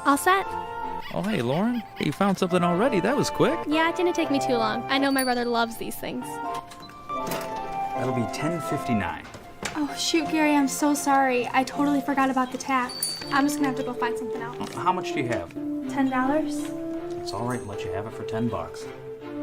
All set? Oh, hey, Lauren. Hey, you found something already? That was quick. Yeah, it didn't take me too long. I know my brother loves these things. That'll be $10.59. Oh, shoot, Gary, I'm so sorry. I totally forgot about the tax. I'm just gonna have to go find something else. How much do you have? $10? It's all right. I'll let you have it for $10.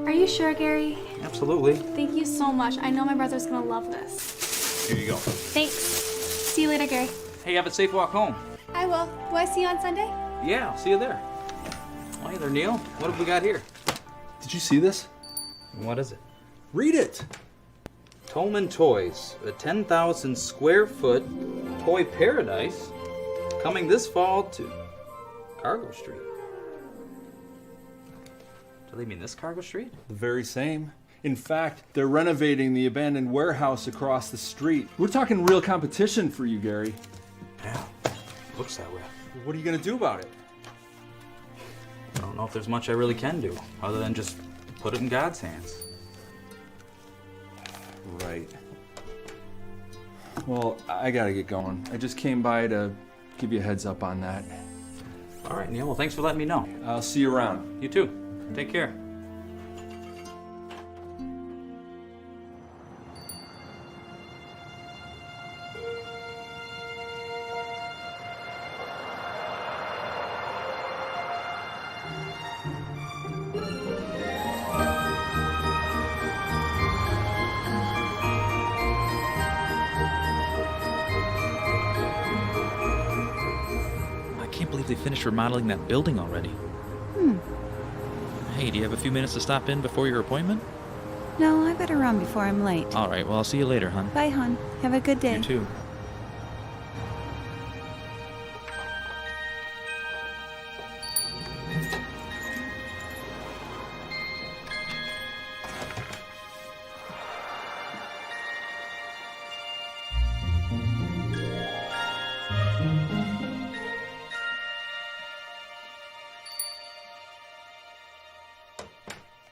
Are you sure, Gary? Absolutely. Thank you so much. I know my brother's gonna love this. Here you go. Thanks. See you later, Gary. Hey, have a safe walk home. I will. Will I see you on Sunday? Yeah, I'll see you there. Oh, hey there, Neil. What have we got here? Did you see this? What is it? Read it. Tolman Toys, a 10,000 square foot toy paradise, coming this fall to Cargo Street. Do they mean this Cargo Street? The very same. In fact, they're renovating the abandoned warehouse across the street. We're talking real competition for you, Gary. Yeah, looks that way. What are you going to do about it? I don't know if there's much I really can do, other than just put it in God's hands. Right. Well, I gotta get going. I just came by to give you a heads up on that. All right, Neil. Well, thanks for letting me know. I'll see you around. You too. Take care. I can't believe they finished remodeling that building already. Hey, do you have a few minutes to stop in before your appointment? No, I better run before I'm late. All right, well, I'll see you later, hon. Bye, hon. Have a good day. You too.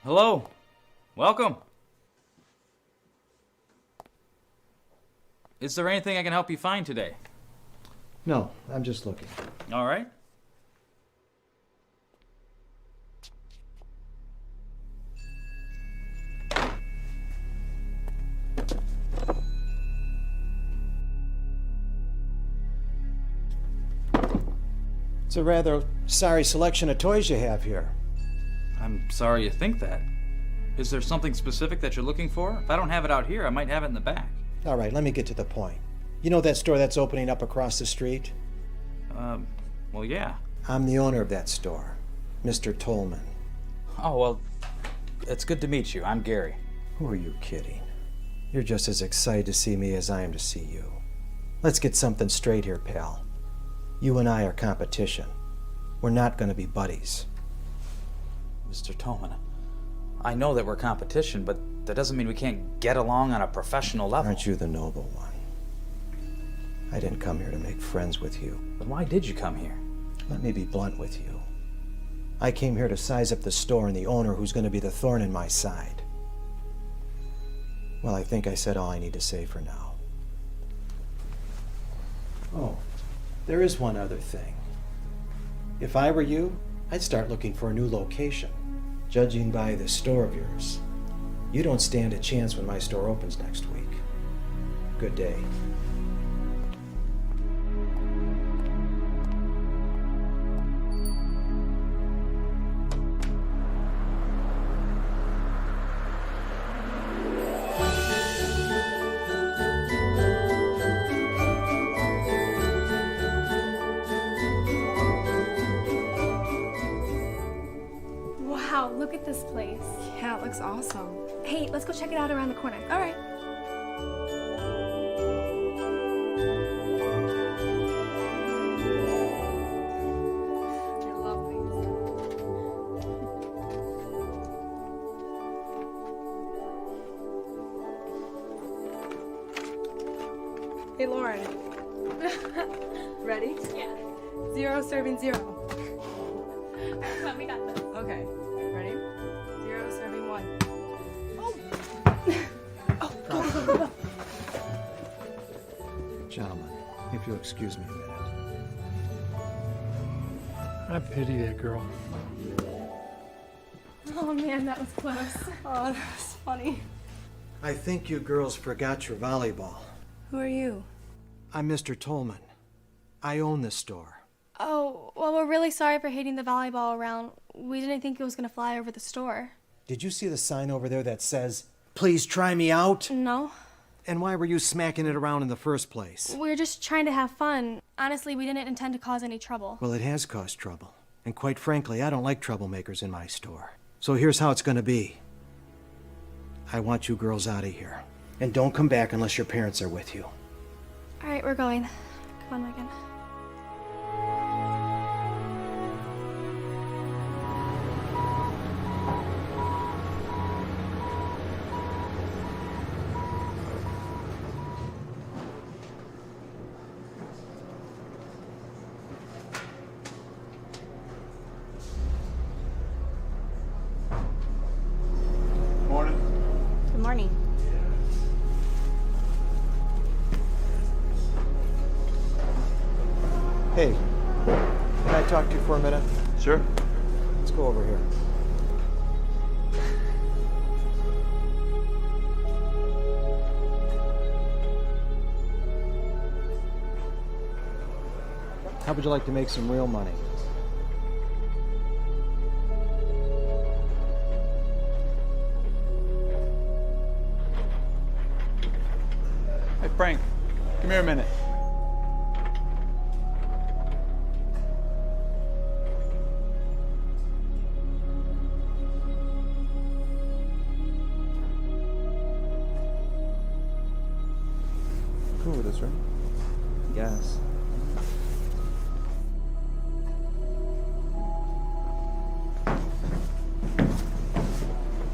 Hello. Welcome. Is there anything I can help you find today? No, I'm just looking. All right. It's a rather sorry selection of toys you have here. I'm sorry you think that. Is there something specific that you're looking for? If I don't have it out here, I might have it in the back. All right, let me get to the point. You know that store that's opening up across the street? Well, yeah. I'm the owner of that store, Mr. Tolman. Oh, well, it's good to meet you. I'm Gary. Who are you kidding? You're just as excited to see me as I am to see you. Let's get something straight here, pal. You and I are competition. We're not going to be buddies. Mr. Tolman, I know that we're competition, but that doesn't mean we can't get along on a professional level. Aren't you the noble one? I didn't come here to make friends with you. Then why did you come here? Let me be blunt with you. I came here to size up the store and the owner who's going to be the thorn in my side. Well, I think I said all I need to say for now. Oh, there is one other thing. If I were you, I'd start looking for a new location. Judging by this store of yours, you don't stand a chance when my store opens next week. Good day. Wow, look at this place. Yeah, it looks awesome. Hey, let's go check it out around the corner. All right. I love these. Hey, Lauren. Ready? Yeah. 0 serving 0. Come on, we got this. Okay. Ready? 0 serving 1. Gentlemen, if you'll excuse me a minute. I pity that girl. Oh man, that was close. Oh, that's funny. I think you girls forgot your volleyball. Who are you? I'm Mr. Tolman. I own this store. Oh, well, we're really sorry for hitting the volleyball around. We didn't think it was going to fly over the store. Did you see the sign over there that says, "Please try me out"? No. And why were you smacking it around in the first place? We were just trying to have fun. Honestly, we didn't intend to cause any trouble. Well, it has caused trouble. And quite frankly, I don't like troublemakers in my store. So here's how it's gonna be. I want you girls out of here. And don't come back unless your parents are with you. All right, we're going. Come on, Megan. Good morning. Hey, can I talk to you for a minute? Sure. Let's go over here. How would you like to make some real money? Hey, Frank, come here a minute. Cool with this, right? Yes.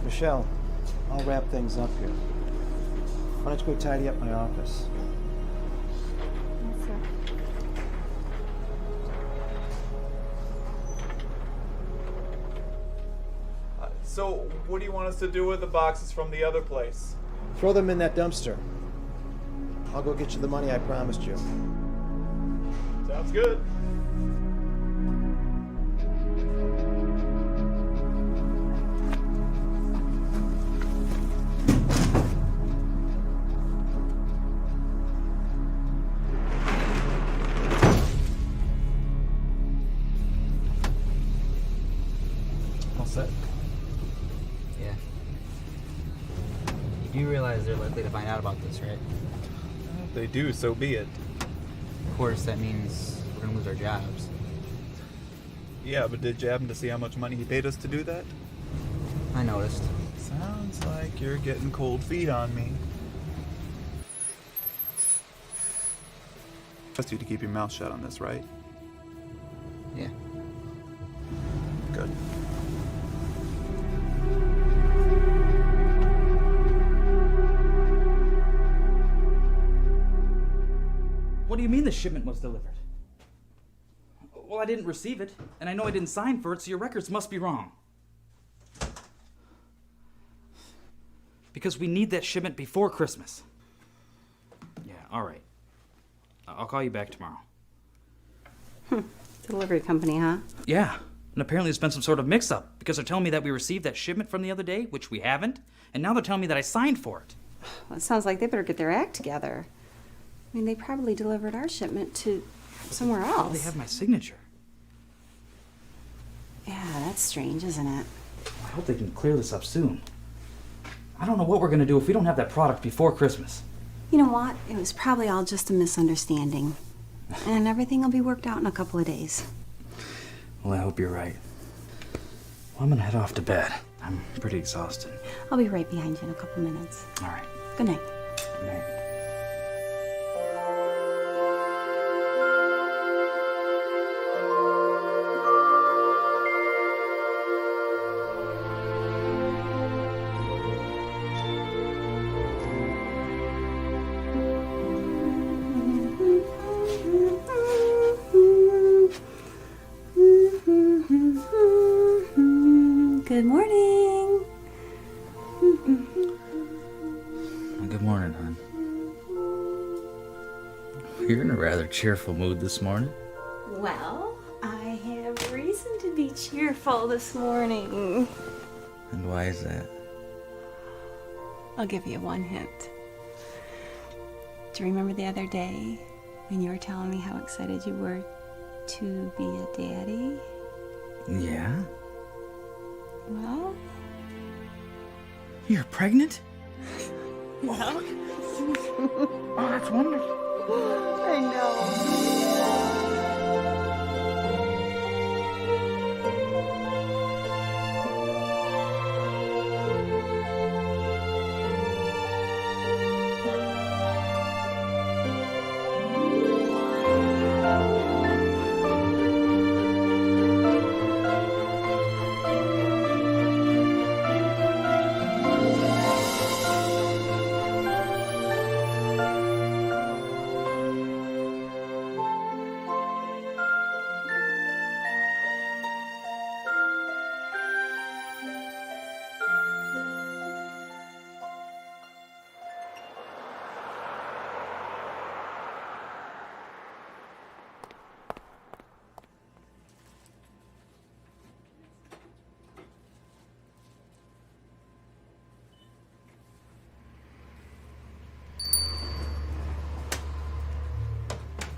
Michelle, I'll wrap things up here. Why don't you go tidy up my office? Yes, sir. So, what do you want us to do with the boxes from the other place? Throw them in that dumpster. I'll go get you the money I promised you. Sounds good. All set. Yeah. You do realize they're likely to find out about this, right? If they do, so be it. Of course, that means we're gonna lose our jobs. Yeah, but did you happen to see how much money he paid us to do that? I noticed. Sounds like you're getting cold feet on me. Trust you to keep your mouth shut on this, right? Yeah. Good. What do you mean the shipment was delivered? Well, I didn't receive it, and I know I didn't sign for it, so your records must be wrong. Because we need that shipment before Christmas. Yeah, all right. I'll call you back tomorrow. Delivery company, huh? Yeah, and apparently there's been some sort of mix-up, because they're telling me that we received that shipment from the other day, which we haven't, and now they're telling me that I signed for it. Well, it sounds like they better get their act together. I mean, they probably delivered our shipment to somewhere Well, else. they have my signature. Yeah, that's strange, isn't it? I hope they can clear this up soon. I don't know what we're going to do if we don't have that product before Christmas. You know what? It was probably all just a misunderstanding. And everything will be worked out in a couple of days. Well, I hope you're right. Well, I'm going to head off to bed. I'm pretty exhausted. I'll be right behind you in a couple minutes. All right. Good night. Good night. Good morning. Good morning, hon. You're in a rather cheerful mood this morning. Well, I have reason Be cheerful this morning. And why is that? I'll give you one hint. Do you remember the other day when you were telling me how excited you were to be a daddy? Yeah? Well, You're pregnant? no. Oh, that's wonderful. I know.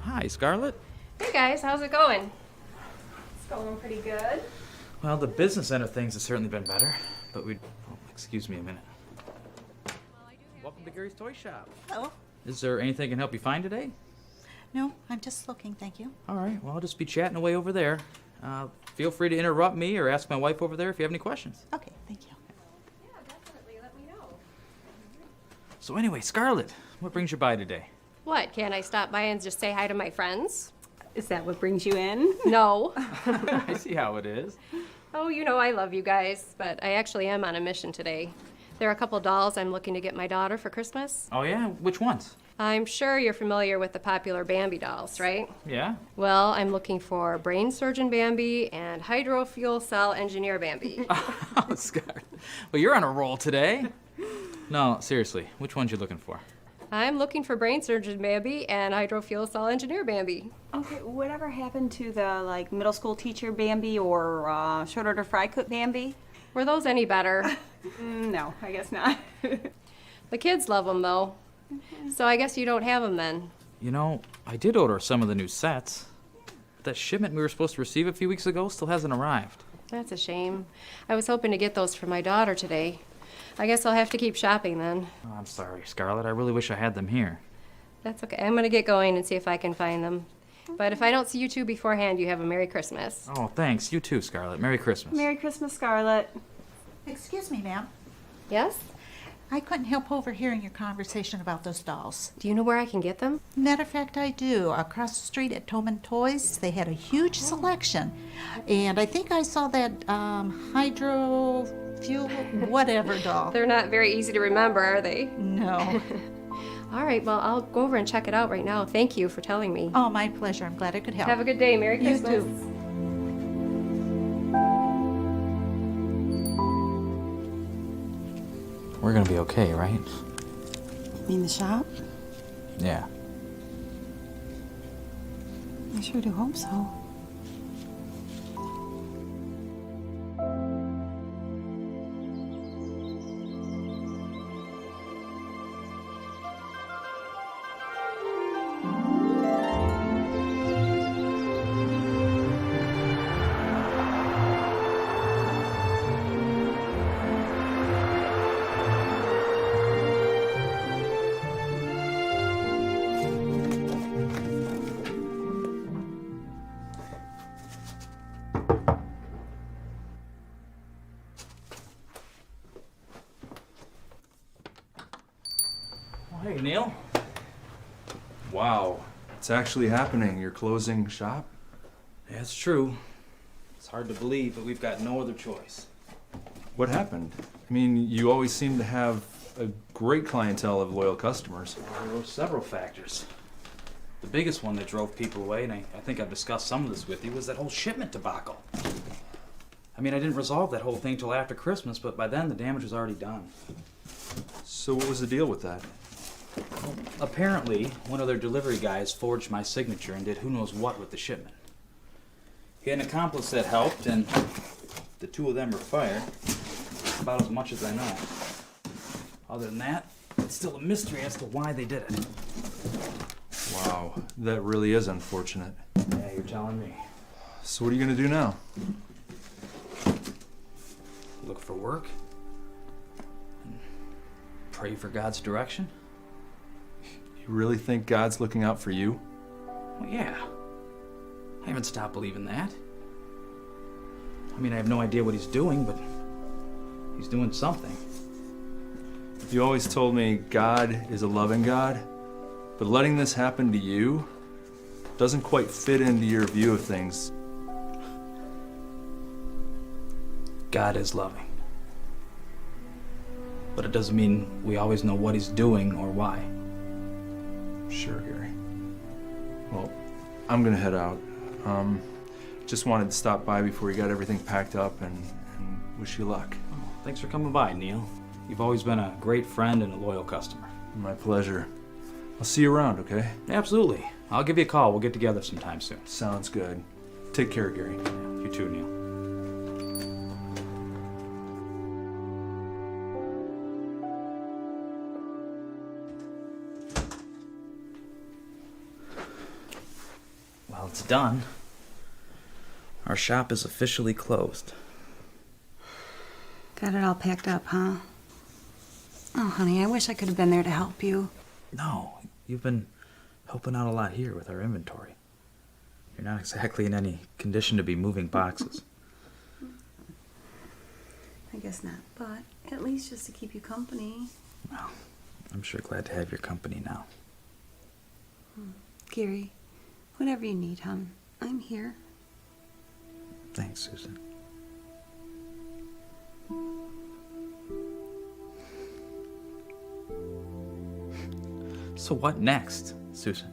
Hi, Scarlett. Hey guys, how's it going? It's going pretty good. Well, the business end of things has certainly been better, but we'd... Oh, excuse me a minute. Welcome to Gary's Toy Shop. Oh, Is there anything I can help you find today? no, I'm just looking, thank you. All right, well, I'll just be chatting away over there. Feel free to interrupt me or ask my wife over there if you have any questions. Okay, thank you. Yeah, definitely. Let me know. So anyway, Scarlett, what brings you by today? What, can't I stop by and just say hi to my friends? Is that what brings you in? No. I see how it is. Oh, you know I love you guys, but I actually am on a mission today. There are a couple dolls I'm looking to get my daughter for Christmas. Oh, yeah? Which ones? I'm sure you're familiar with the popular Bambi dolls, right? Yeah? Well, I'm looking for brain surgeon Bambi and hydrofuel cell engineer Bambi. Oh, Scarlett. Well, you're on a roll today. No, seriously, which ones you looking for? I'm looking for brain surgeon Bambi and hydrofuel cell engineer Bambi. Okay, whatever happened to the middle school teacher Bambi or short order fry cook Bambi? Were those any better? No, I guess not. The kids love them though. So I guess you don't have them then. You know, I did order some of the new sets. But that shipment we were supposed to receive a few weeks ago still hasn't arrived. That's a shame. I was hoping to get those for my daughter today. I guess I'll have to keep shopping then. Oh, I'm sorry, Scarlett. I really wish I had them here. That's okay. I'm gonna get going and see if I can find them. But if I don't see you two beforehand, you have a Merry Christmas. Oh, thanks. You too, Scarlett. Merry Christmas. Merry Christmas, Scarlett. Excuse me, ma'am. Yes? I couldn't help overhearing your conversation about those dolls. Do you know where I can get them? Matter of fact, I do. Across the street at Toman Toys, they had a huge selection. And I think I saw that hydro fuel whatever doll. They're not very easy to remember, are they? No. All right, well, I'll go over and check it out right now. Thank you for telling me. Oh, my pleasure. I'm glad I could help. Have a good day. Merry You Christmas. too. We're gonna be okay, right? You mean the shop? Yeah. I sure do hope so. Hey, Neil. Wow. It's actually happening. You're closing shop? Yeah, it's true. It's hard to believe, but we've got no other choice. What happened? I mean, you always seem to have a great clientele of loyal customers. Well, there were several factors. The biggest one that drove people away, and I think I've discussed some of this with you, was that whole shipment debacle. I mean, I didn't resolve that whole thing till after Christmas, but by then the damage was already done. So what was the deal with that? Well, apparently, one of their delivery guys forged my signature and did who knows what with the shipment. He had an accomplice that helped, and the two of them are fired. That's about as much as I know. Other than that, it's still a mystery as to why they did it. Wow, that really is unfortunate. Yeah, you're telling me. So what are you gonna do now? Look for work? And pray for God's direction? You really think God's looking out for you? Well, yeah. I haven't stopped believing that. I mean, I have no idea what he's doing, but he's doing something. You always told me God is a loving God, but letting this happen to you doesn't quite fit into your view of things. God is loving. But it doesn't mean we always know what he's doing or why. Sure, Gary. Well, I'm gonna head out. Just wanted to stop by before you got everything packed up and wish you luck. Oh, thanks for coming by, Neil. You've always been a great friend and a loyal customer. My pleasure. I'll see you around, okay? Absolutely. I'll give you a call. We'll get together sometime soon. Sounds good. Take care, Gary. You too, Neil. Well, it's done. Our shop is officially closed. Got it all packed up, huh? Oh, honey, I wish I could have been there to help you. No, you've been helping out a lot here with our inventory. You're not exactly in any condition to be moving boxes. I guess not, but at least just to keep you company. Well, I'm sure glad to have your company now. Gary, whatever you need, hon, I'm here. Thanks, Susan. So what next, Susan?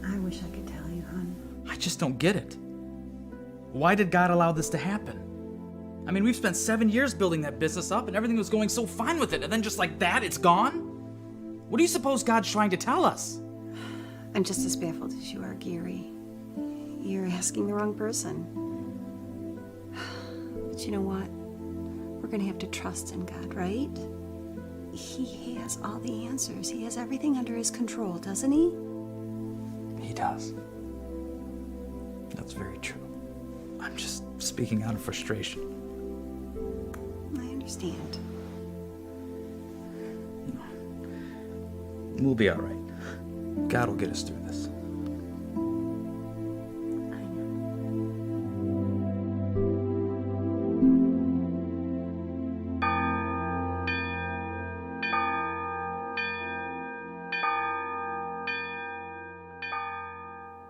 I wish I could tell you, hon. I just don't get it. Why did God allow this to happen? I mean, we've spent 7 years building that business up and everything was going so fine with it, and then just like that, it's gone? What do you suppose God's trying to tell us? I'm just as baffled as you are, Gary. You're asking the wrong person. But you know what? We're gonna have to trust in God, right? He has all the answers. He has everything under his control, doesn't he? He does. That's very true. I'm just speaking out of frustration. I understand. We'll be all right. God will get us through this.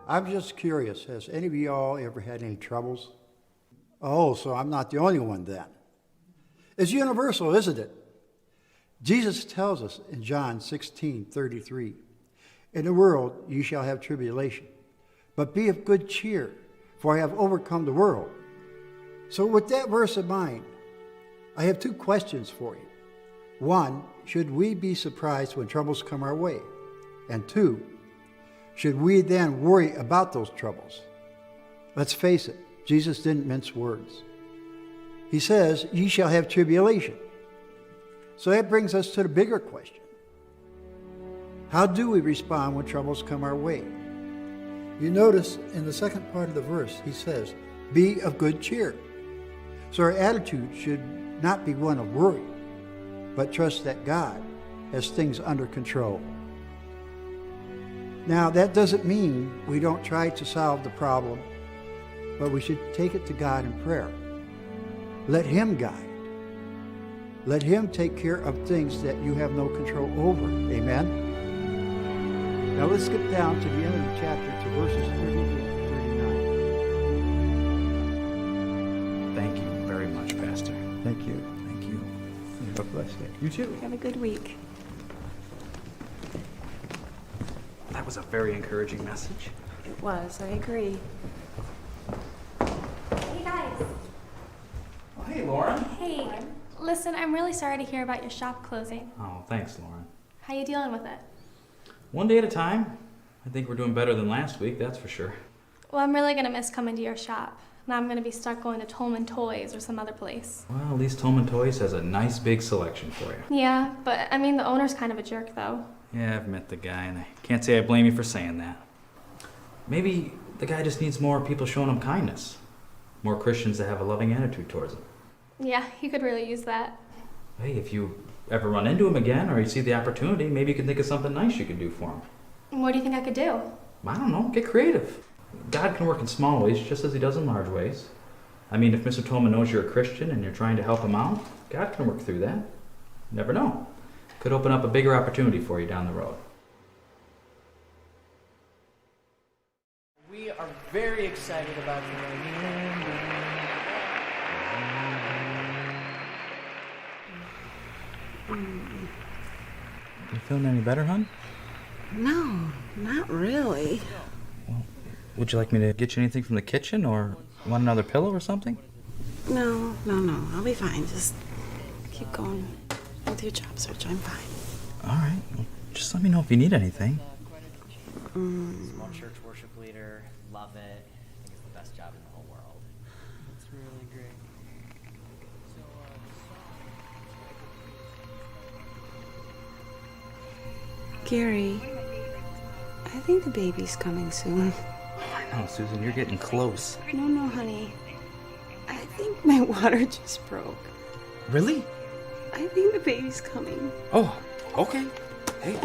I'm just curious, has any of y'all ever had any troubles? Oh, so I'm not the only one then. It's universal, isn't it? Jesus tells us in John 16:33, "In the world you shall have tribulation, but be of good cheer, for I have overcome the world." So with that verse in mind, I have two questions for you. One, should we be surprised when troubles come our way? And two, should we then worry about those troubles? Let's face it, Jesus didn't mince words. He says, "Ye shall have tribulation." So that brings us to the bigger question. How do we respond when troubles come our way? You notice in the second part of the verse, he says, "Be of good cheer." So our attitude should not be one of worry, but trust that God has things under control. Now, that doesn't mean we don't try to solve the problem, but we should take it to God in prayer. Let Him guide. Let Him take care of things that you have no control over. Amen? Now let's skip down to the end of the chapter to verses 38 and 39. Thank you very much, Pastor. Thank you. Thank you. Have a blessed day. You too. Have a good week. That was a very encouraging message. It was, I agree. Hey guys. Oh, hey, Lauren. Hey, listen, I'm really sorry to hear about your shop closing. Oh, thanks, Lauren. How you dealing with it? One day at a time. I think we're doing better than last week, that's for sure. Well, I'm really gonna miss coming to your shop. Now I'm gonna be stuck going to Tolman Toys or some other place. Well, at least Tolman Toys has a nice big selection for you. Yeah, but I mean, the owner's kind of a jerk, though. Yeah, I've met the guy, and I can't say I blame you for saying that. Maybe the guy just needs more people showing him kindness. More Christians that have a loving attitude towards him. Yeah, he could really use that. Hey, if you ever run into him again or you see the opportunity, maybe you can think of something nice you could do for him. What do you think I could do? I don't know, get creative. God can work in small ways just as he does in large ways. I mean, if Mr. Tolman knows you're a Christian and you're trying to help him out, God can work through that. Never know. Could open up a bigger opportunity for you down the road. We are very excited about You feeling any better, hon? No, not really. Would you like me to get you anything from the kitchen or want another pillow or something? No. I'll be fine. Just keep going with your job search. I'm fine. All right. Well, just let me know if you need anything. Small church worship leader. Love it. I think it's the best job in the whole world. It's really great. Gary, I think the baby's coming soon. I know, Susan, you're getting close. No, honey. I think my water just broke. Really? I think the baby's coming. Oh, okay. Hey,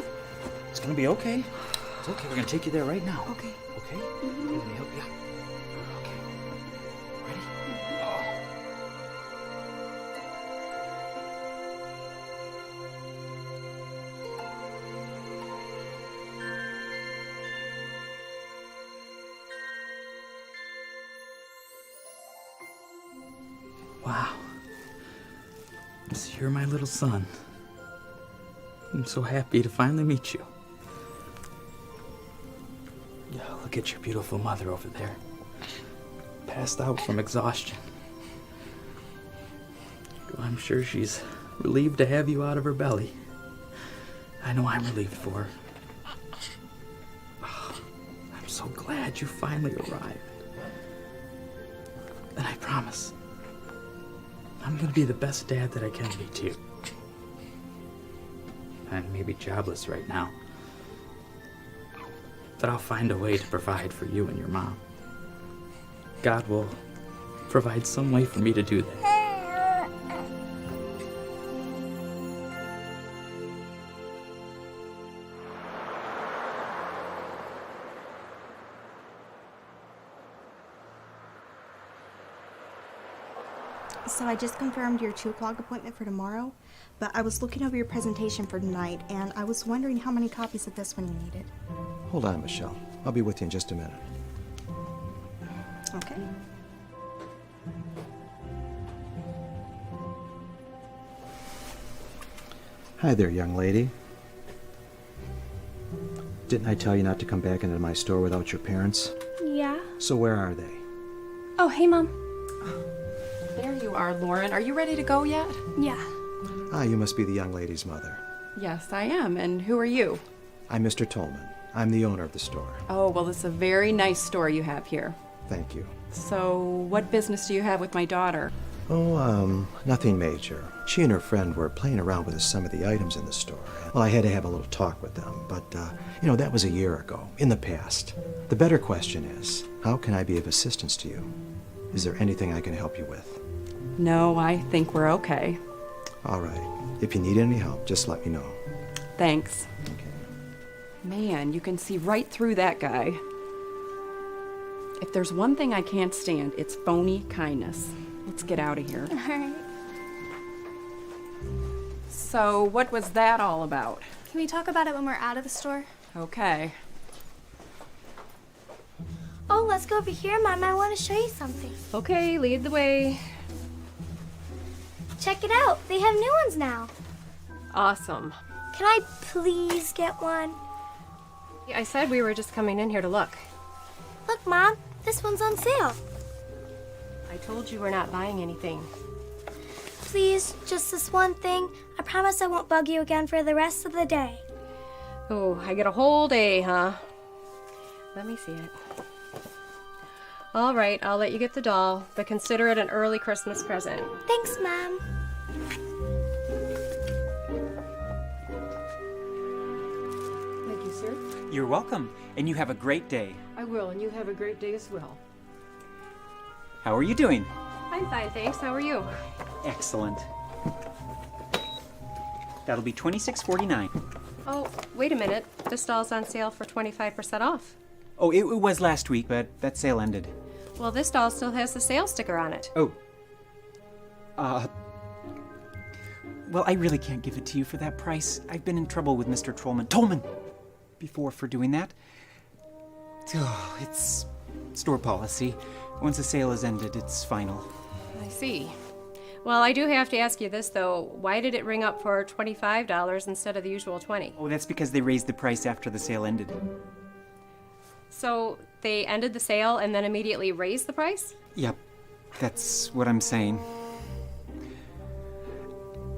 it's gonna be okay. It's okay. We're gonna take you there right now. Okay. Okay? Let me help you. Okay. Ready? Oh. Wow. So you're my little son. I'm so happy to finally meet you. Yeah, look at your beautiful mother over there. Passed out from exhaustion. I'm sure she's relieved to have you out of her belly. I know I'm relieved for her. Oh, I'm so glad you finally arrived. And I promise, I'm gonna be the best dad that I can be to you. I may be jobless right now, but I'll find a way to provide for you and your mom. God will provide some way for me to do that. So I just confirmed your 2 o'clock appointment for tomorrow, but I was looking over your presentation for tonight, and I was wondering how many copies of this one you needed. Hold on, Michelle. I'll be with you in just a minute. Okay. Hi there, young lady. Didn't I tell you not to come back into my store without your parents? Yeah? So where are they? Oh, hey, Mom. There you are, Lauren. Are you ready to go yet? Yeah. Ah, you must be the young lady's mother. Yes, I am. And who are you? I'm Mr. Tolman. I'm the owner of the store. Oh, well, it's a very nice store you have here. Thank you. So, what business do you have with my daughter? Oh, nothing major. She and her friend were playing around with some of the items in the store. Well, I had to have a little talk with them, but, that was a year ago, in the past. The better question is, how can I be of assistance to you? Is there anything I can help you with? No, I think we're okay. All right. If you need any help, just let me know. Thanks. Okay. Man, you can see right through that guy. If there's one thing I can't stand, it's phony kindness. Let's get out of here. All right. So, what was that all about? Can we talk about it when we're out of the store? Okay. Oh, let's go over here, Mom. I want to show you something. Okay, lead the way. Check it out. They have new ones now. Awesome. Can I please get one? I said we were just coming in here to look. Look, Mom. This one's on sale. I told you we're not buying anything. Please, just this one thing. I promise I won't bug you again for the rest of the day. Oh, I get a whole day, huh? Let me see it. All right, I'll let you get the doll, but consider it an early Christmas present. Thanks, Mom. Thank you, sir. You're welcome, and you have a great day. I will, and you have a great day as well. How are you doing? I'm fine, thanks. How are you? Excellent. That'll be $26.49. Oh, wait a minute. This doll's on sale for 25% off. Oh, it was last week, but that sale ended. Well, this doll still has the sale sticker on it. Oh. Well, I really can't give it to you for that price. I've been in trouble with Mr. Tolman before for doing that. Oh, it's store policy. Once the sale is ended, it's final. I see. Well, I do have to ask you this, though. Why did it ring up for $25 instead of the usual $20? Oh, that's because they raised the price after the sale ended. So they ended the sale and then immediately raised the price? Yep, that's what I'm saying.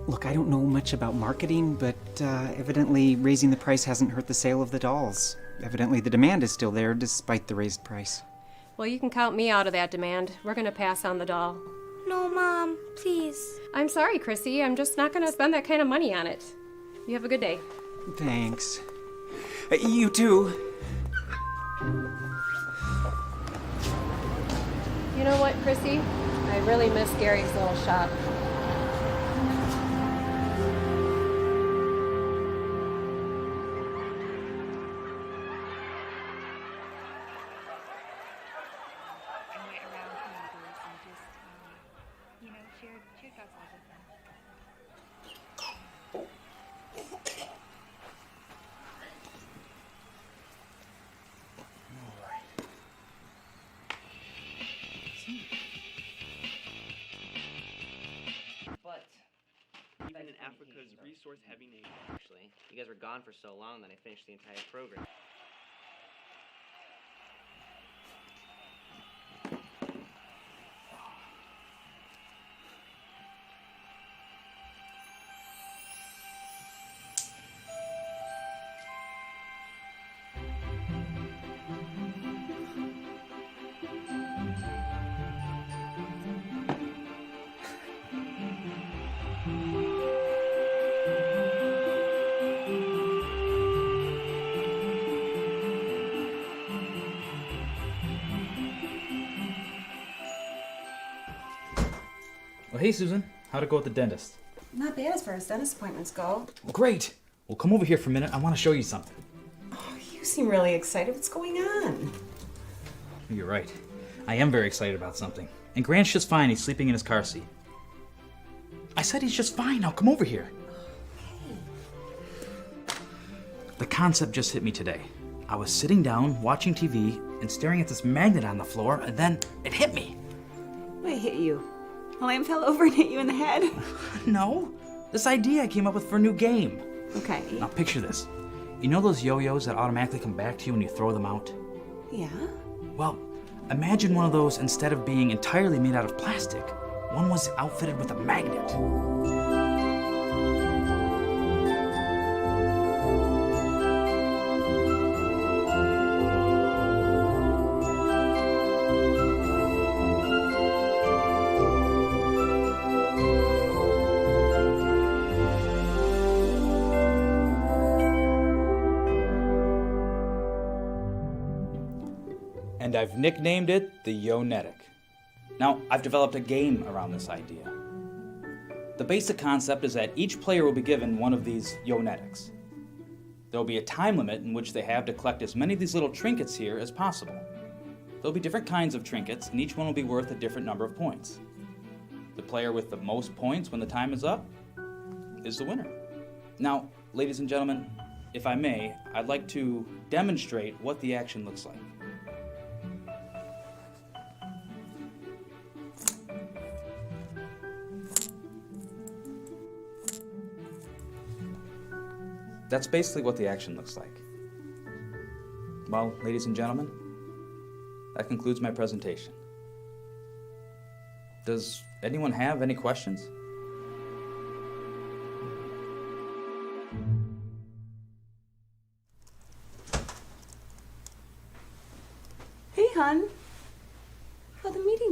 Look, I don't know much about marketing, but evidently raising the price hasn't hurt the sale of the dolls. Evidently the demand is still there despite the raised price. Well, you can count me out of that demand. We're going to pass on the doll. No, Mom, please. I'm sorry, Chrissy. I'm just not going to spend that kind of money on it. You have a good day. Thanks. You too. You know what, Chrissy? I really miss Gary's little shop. Even in Africa's resource-heavy nation. Actually, you guys were gone for so long that I finished the entire program. Well, hey, Susan. How'd it go with the dentist? Not bad as far as dentist appointments go. Well, great. Well, come over here for a minute. I want to show you something. Oh, you seem really excited. What's going on? You're right. I am very excited about something. And Grant's just fine. He's sleeping in his car seat. I said he's just fine. Now come over here. The concept just hit me today. I was sitting down, watching TV, and staring at this magnet on the floor, and then it hit me. What hit you? A lamp fell over and hit you in the head? No. This idea I came up with for a new game. Okay. Now picture this. You know those yo-yos that automatically come back to you when you throw them out? Yeah? Well, imagine one of those, instead of being entirely made out of plastic, one was outfitted with a magnet. And I've nicknamed it the Yonetic. Now, I've developed a game around this idea. The basic concept is that each player will be given one of these Yonetics. There will be a time limit in which they have to collect as many of these little trinkets here as possible. There'll be different kinds of trinkets, and each one will be worth a different number of points. The player with the most points when the time is up is the winner. Now, ladies and gentlemen, if I may, I'd like to demonstrate what the action looks like. That's basically what the action looks like. Well, ladies and gentlemen, that concludes my presentation. Does anyone have any questions? Hey, hon.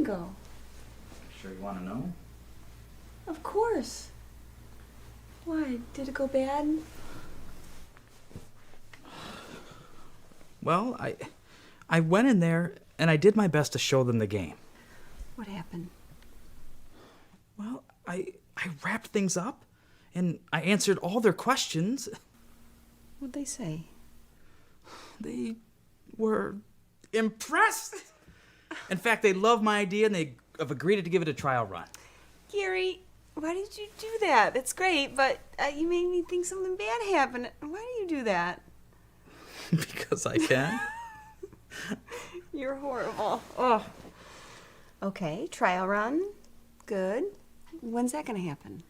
wedding go? Sure you want to know? Of course. Why? Did it go bad? Well, I went in there and I did my best to show them the game. What happened? Well, I wrapped things up and I answered all their questions. What'd they say? They were impressed. In fact, they love my idea and they have agreed to give it a trial run. Gary, why did you do that? That's great, but you made me think something bad happened. Why do you do that? Because I can. You're horrible. Oh. Okay, trial run. Good. When's that going to happen?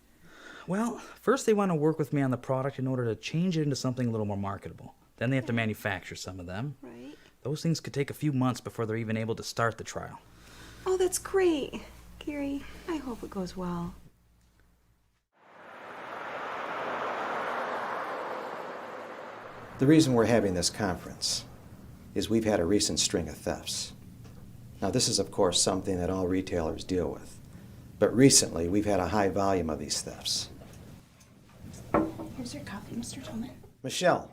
Well, first they want to work with me on the product in order to change it into something a little more marketable. Then they have to manufacture some of them. Right. Those things could take a few months before they're even able to start the trial. Oh, that's great. Gary, I hope it goes well. The reason we're having this conference is we've had a recent string of thefts. Now, this is, of course, something that all retailers deal with. But recently, we've had a high volume of these thefts. Here's your coffee, Mr. Tolman. Michelle.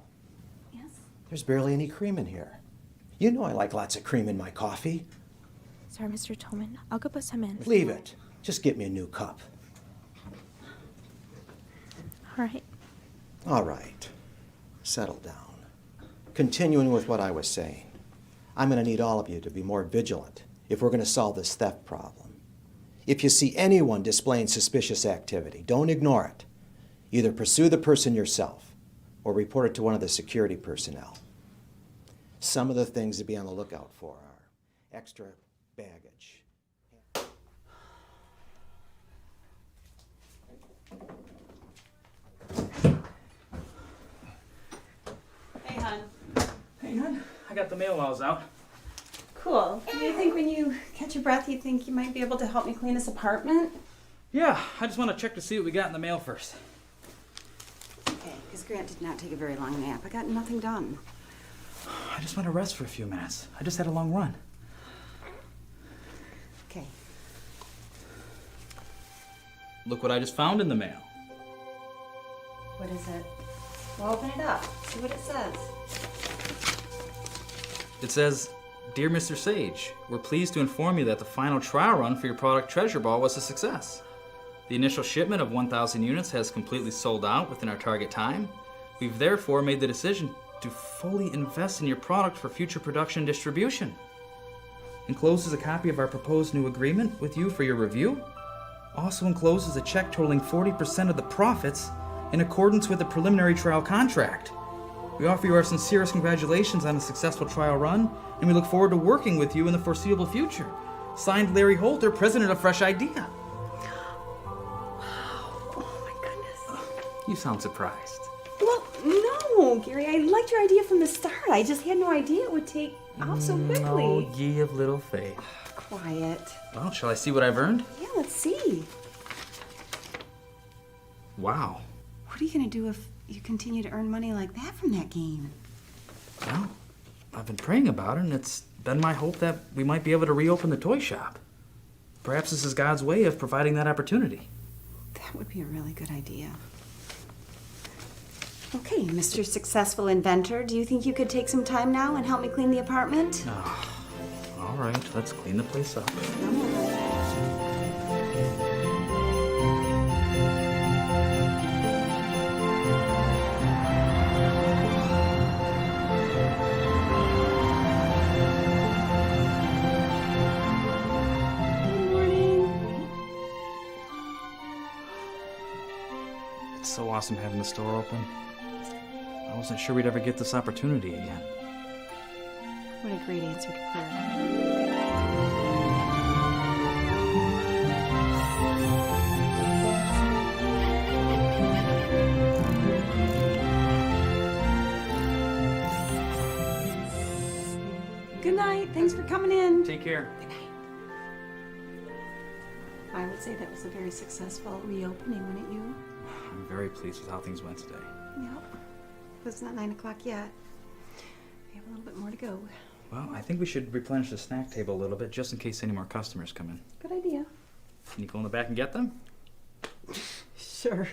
Yes? There's barely any cream in here. You know I like lots of cream in my coffee. Sorry, Mr. Tolman. I'll go put some in. Leave it. Just get me a new cup. All right. All right. Settle down. Continuing with what I was saying, I'm going to need all of you to be more vigilant if we're going to solve this theft problem. If you see anyone displaying suspicious activity, don't ignore it. Either pursue the person yourself or report it to one of the security personnel. Some of the things to be on the lookout for are extra baggage. Hey, hon. Hey, hon. I got the mail while I was out. Cool. Do you think when you catch your breath, you think you might be able to help me clean this apartment? Yeah, I just want to check to see what we got in the mail first. Okay, because Grant did not take a very long nap. I got nothing done. I just want to rest for a few minutes. I just had a long run. Okay. Look what I just found in the mail. What is it? Well, open it up. See what it says. It says, "Dear Mr. Sage, we're pleased to inform you that the final trial run for your product Treasure Ball was a success. The initial shipment of 1,000 units has completely sold out within our target time. We've therefore made the decision to fully invest in your product for future production and distribution. Enclosed is a copy of our proposed new agreement with you for your review. Also enclosed is a check totaling 40% of the profits in accordance with the preliminary trial contract. We offer you our sincerest congratulations on a successful trial run, and we look forward to working with you in the foreseeable future. Signed, Larry Holter, President of Fresh Idea." Oh my goodness. You sound surprised. Well, no, Gary. I liked your idea from the start. I just had no idea it would take off so quickly. Oh, ye of little faith. Quiet. Well, shall I see what I've earned? Yeah, let's see. Wow. What are you going to do if you continue to earn money like that from that game? Well, I've been praying about it, and it's been my hope that we might be able to reopen the toy shop. Perhaps this is God's way of providing that opportunity. That would be a really good idea. Okay, Mr. Successful Inventor, do you think you could take some time now and help me clean the apartment? All right, let's clean the place up. It's so awesome having the store open. I wasn't sure we'd ever get this opportunity again. What a great answer to prayer. Good night. Thanks for coming in. Take care. I would say that was a very successful reopening, wouldn't you? I'm very pleased with how things went today. Yep. But it's not 9 o'clock yet. We have a little bit more to go. Well, I think we should replenish the snack table a little bit just in case any more customers come in. Good idea. Can you go in the back and get them? Sure.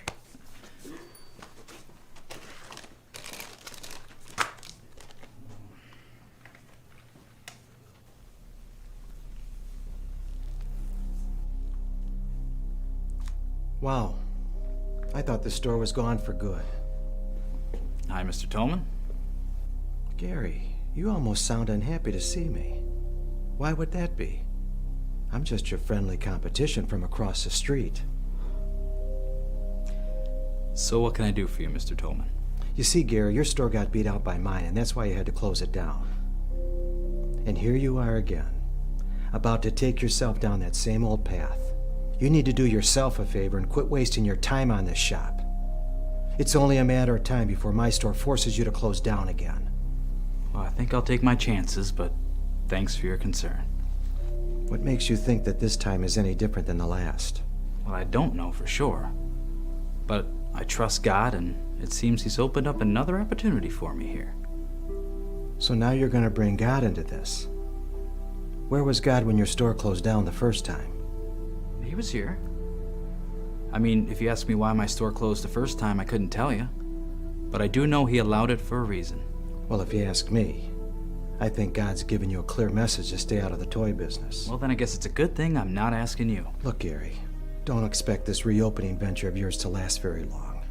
Wow. I thought the store was gone for good. Hi, Mr. Tolman. Gary, you almost sound unhappy to see me. Why would that be? I'm just your friendly competition from across the street. So what can I do for you, Mr. Tolman? You see, Gary, your store got beat out by mine, and that's why you had to close it down. And here you are again, about to take yourself down that same old path. You need to do yourself a favor and quit wasting your time on this shop. It's only a matter of time before my store forces you to close down again. Well, I think I'll take my chances, but thanks for your concern. What makes you think that this time is any different than the last? Well, I don't know for sure. But I trust God, and it seems He's opened up another opportunity for me here. So now you're going to bring God into this. Where was God when your store closed down the first time? He was here. I mean, if you ask me why my store closed the first time, I couldn't tell you. But I do know He allowed it for a reason. Well, if you ask me, I think God's given you a clear message to stay out of the toy business. Well, then I guess it's a good thing I'm not asking you. Look, Gary, don't expect this reopening venture of yours to last very long.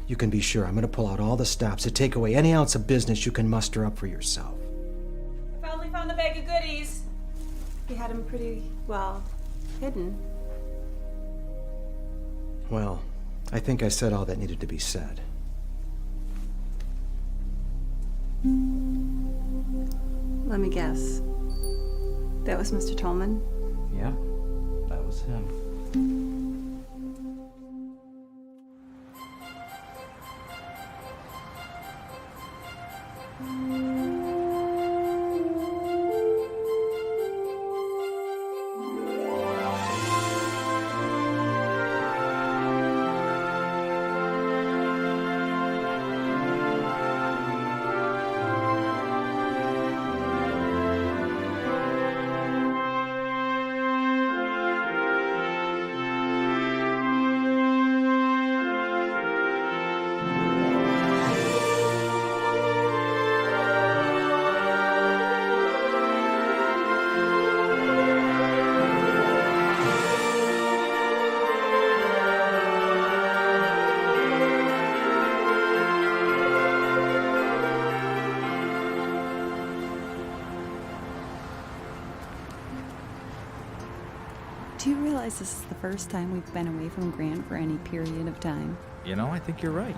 You can be sure I'm going to pull out all the stops to take away any ounce of business you can muster up for yourself. I finally found the bag of goodies. You had them pretty well hidden. Well, I think I said all that needed to be said. Let me guess. That was Mr. Tolman? Yeah, that was him. Do you realize this is the first time we've been away from Grant for any period of time? You know, I think you're right.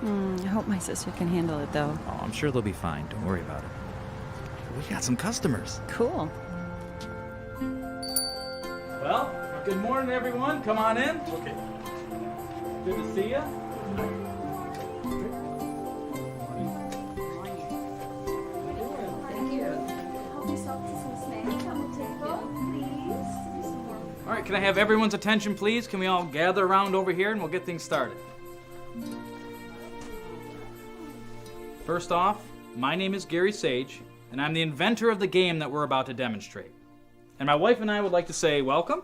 I hope my sister can handle it, though. Oh, I'm sure they'll be fine. Don't worry about it. We got some customers. Cool. Well, good morning, everyone. Come on in. Okay. Good to see you. All right, can I have everyone's attention, please? Can we all gather around over here and we'll get things started? First off, my name is Gary Sage, and I'm the inventor of the game that we're about to demonstrate. And my wife and I would like to say welcome,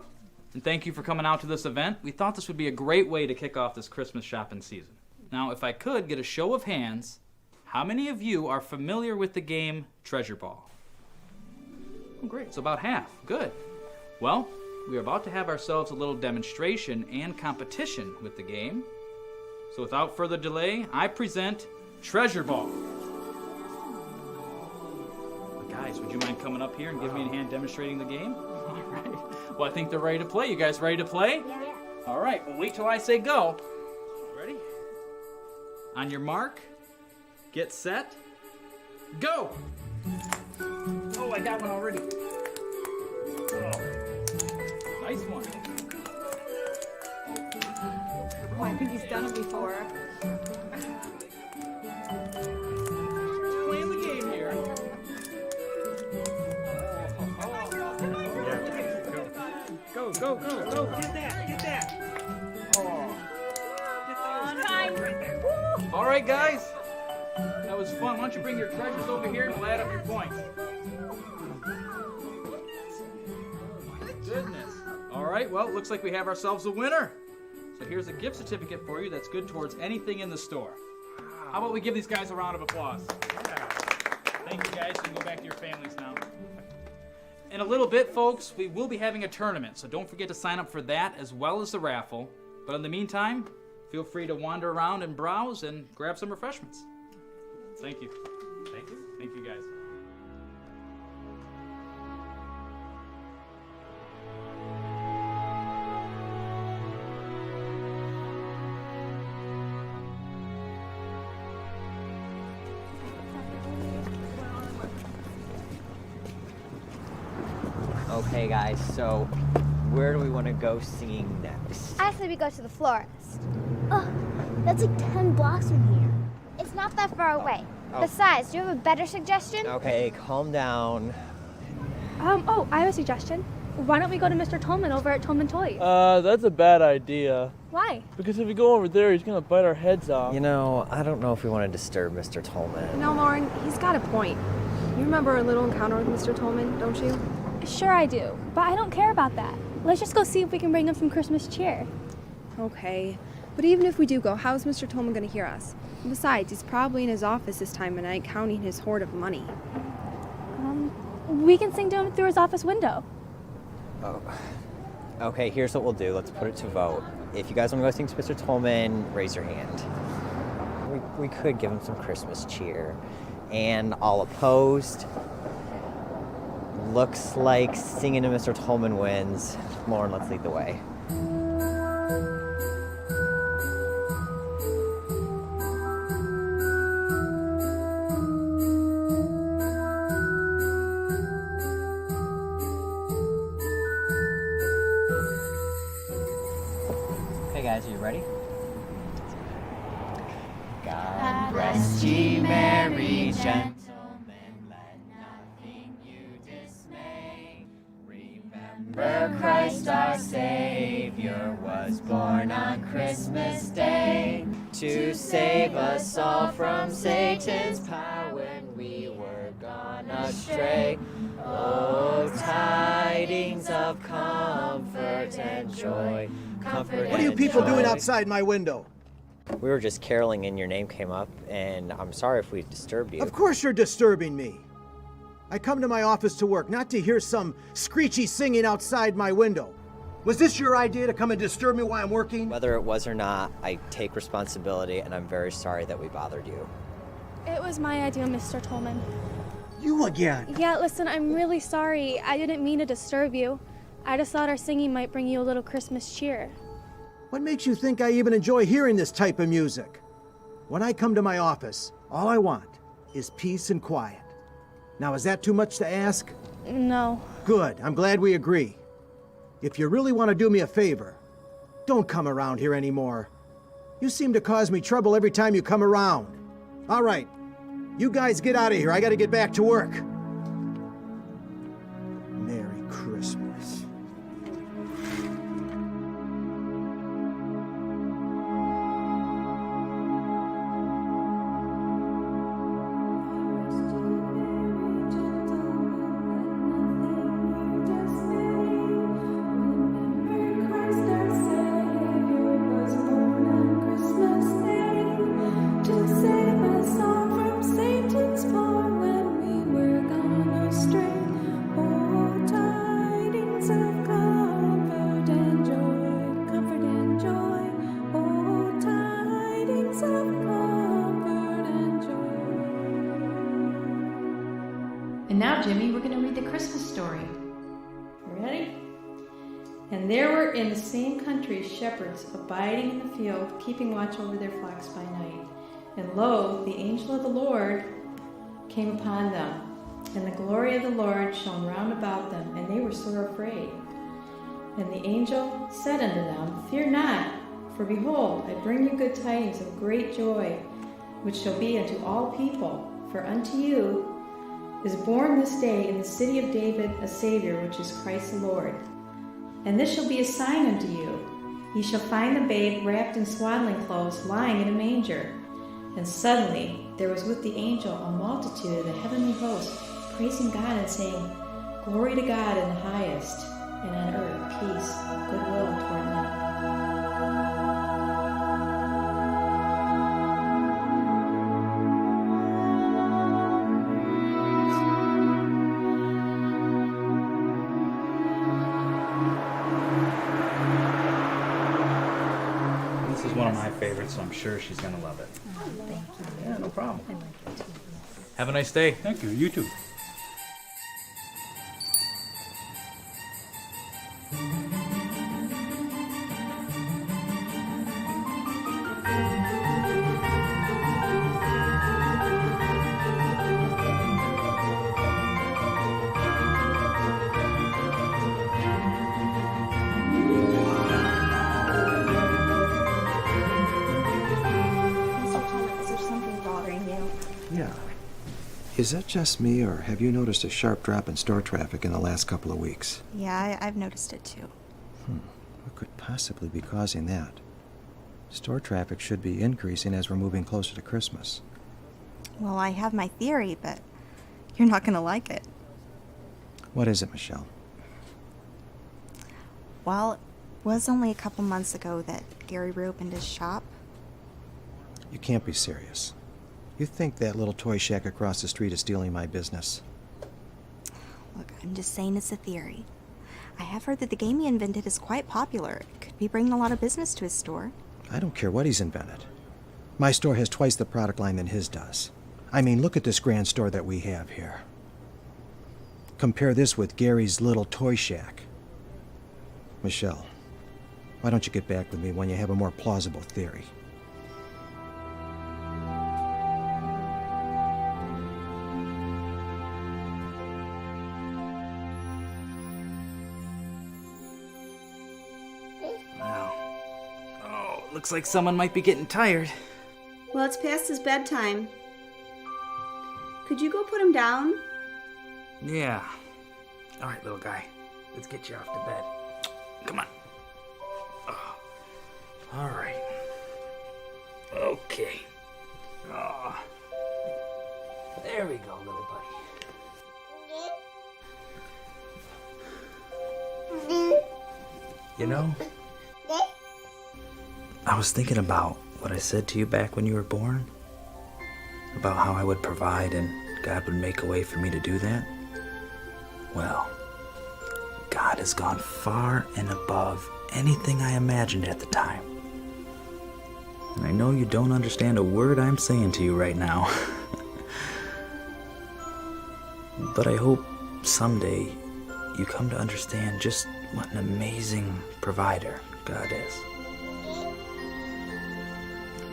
and thank you for coming out to this event. We thought this would be a great way to kick off this Christmas shopping season. Now, if I could get a show of hands, how many of you are familiar with the game Treasure Ball? Oh, great, so about half. Good. Well, we are about to have ourselves a little demonstration and competition with the game. So without further delay, I present Treasure Ball. Guys, would you mind coming up here and giving me a hand demonstrating the game? All right. Well, I think they're ready to play. You guys ready to play? Yeah. All right, well, wait till I say go. Ready? On your mark, get set, go! Oh, I got one already. Oh. Nice one. Oh, I think he's done it before. Playing the game here. Go, go, go, go. Get that, get that. Oh. Get those. Time. All right, guys. That was fun. Why don't you bring your treasures over here and we'll add up your points. My goodness. All right, well, it looks like we have ourselves a winner. So here's a gift certificate for you that's good towards anything in the store. How about we give these guys a round of applause? Yeah. Thank you, guys. You can go back to your families now. In a little bit, folks, we will be having a tournament, so don't forget to sign up for that as well as the raffle. But in the meantime, feel free to wander around and browse and grab some refreshments. Thank you. Thank you. Thank you, guys. Okay, guys, so where do we want to go singing next? I say we go to the florist. Oh, that's like 10 blocks from here. It's not that far away. Oh. Besides, do you have a better suggestion? Okay, calm down. Oh, I have a suggestion. Why don't we go to Mr. Tolman over at Tolman Toys? That's a bad idea. Why? Because if we go over there, he's gonna bite our heads off. You know, I don't know if we want to disturb Mr. Tolman. No, Lauren, he's got a point. You remember our little encounter with Mr. Tolman, don't you? Sure I do, but I don't care about that. Let's just go see if we can bring him some Christmas cheer. Okay, but even if we do go, how's Mr. Tolman going to hear us? And besides, he's probably in his office this time of night counting his hoard of money. We can sing to him through his office window. Oh. Okay, here's what we'll do. Let's put it to vote. If you guys want to go sing to Mr. Tolman, raise your hand. We could give him some Christmas cheer. And all opposed? Looks like singing to Mr. Tolman wins. Lauren, let's lead the way. Okay, guys, are you ready? God rest ye merry gentlemen. Remember Christ our Savior was born on Christmas Day to save us all from Satan's power when we were gone astray. Oh, tidings of comfort and joy, comfort. What are you and people doing joy. outside my window? We were just caroling and your name came up, and I'm sorry if we disturbed you. Of course you're disturbing me. I come to my office to work, not to hear some screechy singing outside my window. Was this your idea to come and disturb me while I'm working? Whether it was or not, I take responsibility, and I'm very sorry that we bothered you. It was my idea, Mr. Tolman. You again? Yeah, listen, I'm really sorry. I didn't mean to disturb you. I just thought our singing might bring you a little Christmas cheer. What makes you think I even enjoy hearing this type of music? When I come to my office, all I want is peace and quiet. Now, is that too much to ask? No. Good. I'm glad we agree. If you really want to do me a favor, don't come around here anymore. You seem to cause me trouble every time you come around. All right. You guys get out of here. I got to get back to work. Merry Christmas. And now, Jimmy, we're going to read the Christmas story. Ready? And there were in the same country shepherds abiding in the field, keeping watch over their flocks by night. And lo, the angel of the Lord came upon them, and the glory of the Lord shone round about them, and they were sore afraid. And the angel said unto them, Fear not, for behold, I bring you good tidings of great joy, which shall be unto all people. For unto you is born this day in the city of David a Savior, which is Christ the Lord. And this shall be a sign unto you. Ye shall find the babe wrapped in swaddling clothes, lying in a manger. And suddenly there was with the angel a multitude of the heavenly host, praising God and saying, Glory to God in the highest, and on earth peace, goodwill toward men. This is one of my favorites, so I'm sure she's gonna love it. Oh, thank you. Yeah, no problem. I like it too. Have a nice day. Thank you. You too. Mr. Thomas, is there something bothering you? Yeah. Is that just me, or have you noticed a sharp drop in store traffic in the last couple of weeks? Yeah, I've noticed it too. What could possibly be causing that? Store traffic should be increasing as we're moving closer to Christmas. Well, I have my theory, but you're not going to like it. What is it, Michelle? Well, it was only a couple months ago that Gary reopened his shop. You can't be serious. You think that little toy shack across the street is stealing my business? Look, I'm just saying it's a theory. I have heard that the game he invented is quite popular. It could be bringing a lot of business to his store. I don't care what he's invented. My store has twice the product line than his does. I mean, look at this grand store that we have here. Compare this with Gary's little toy shack. Michelle, why don't you get back with me when you have a more plausible theory? Wow. Oh, looks like someone might be getting tired. Well, it's past his bedtime. Could you go put him down? Yeah. All right, little guy. Let's get you off to bed. Come on. Oh. All right. Okay. Oh. There we go, little buddy. You know, I was thinking about what I said to you back when you were born. About how I would provide and God would make a way for me to do that. Well, God has gone far and above anything I imagined at the time. And I know you don't understand a word I'm saying to you right now. But I hope someday you come to understand just what an amazing provider God is.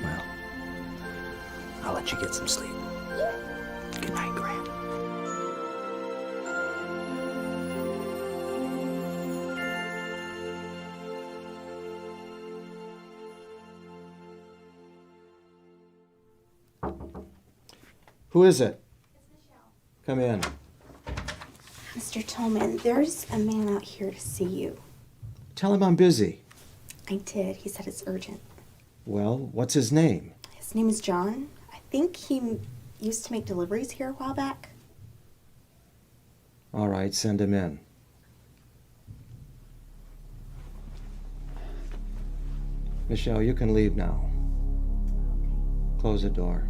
Well, I'll let you get some sleep. Good night, Grant. Who is it? Come in. Mr. Tolman, there's a man out here to see you. Tell him I'm busy. I did. He said it's urgent. Well, what's his name? His name is John. I think he used to make deliveries here a while back. All right, send him in. Michelle, you can leave now. Close the door.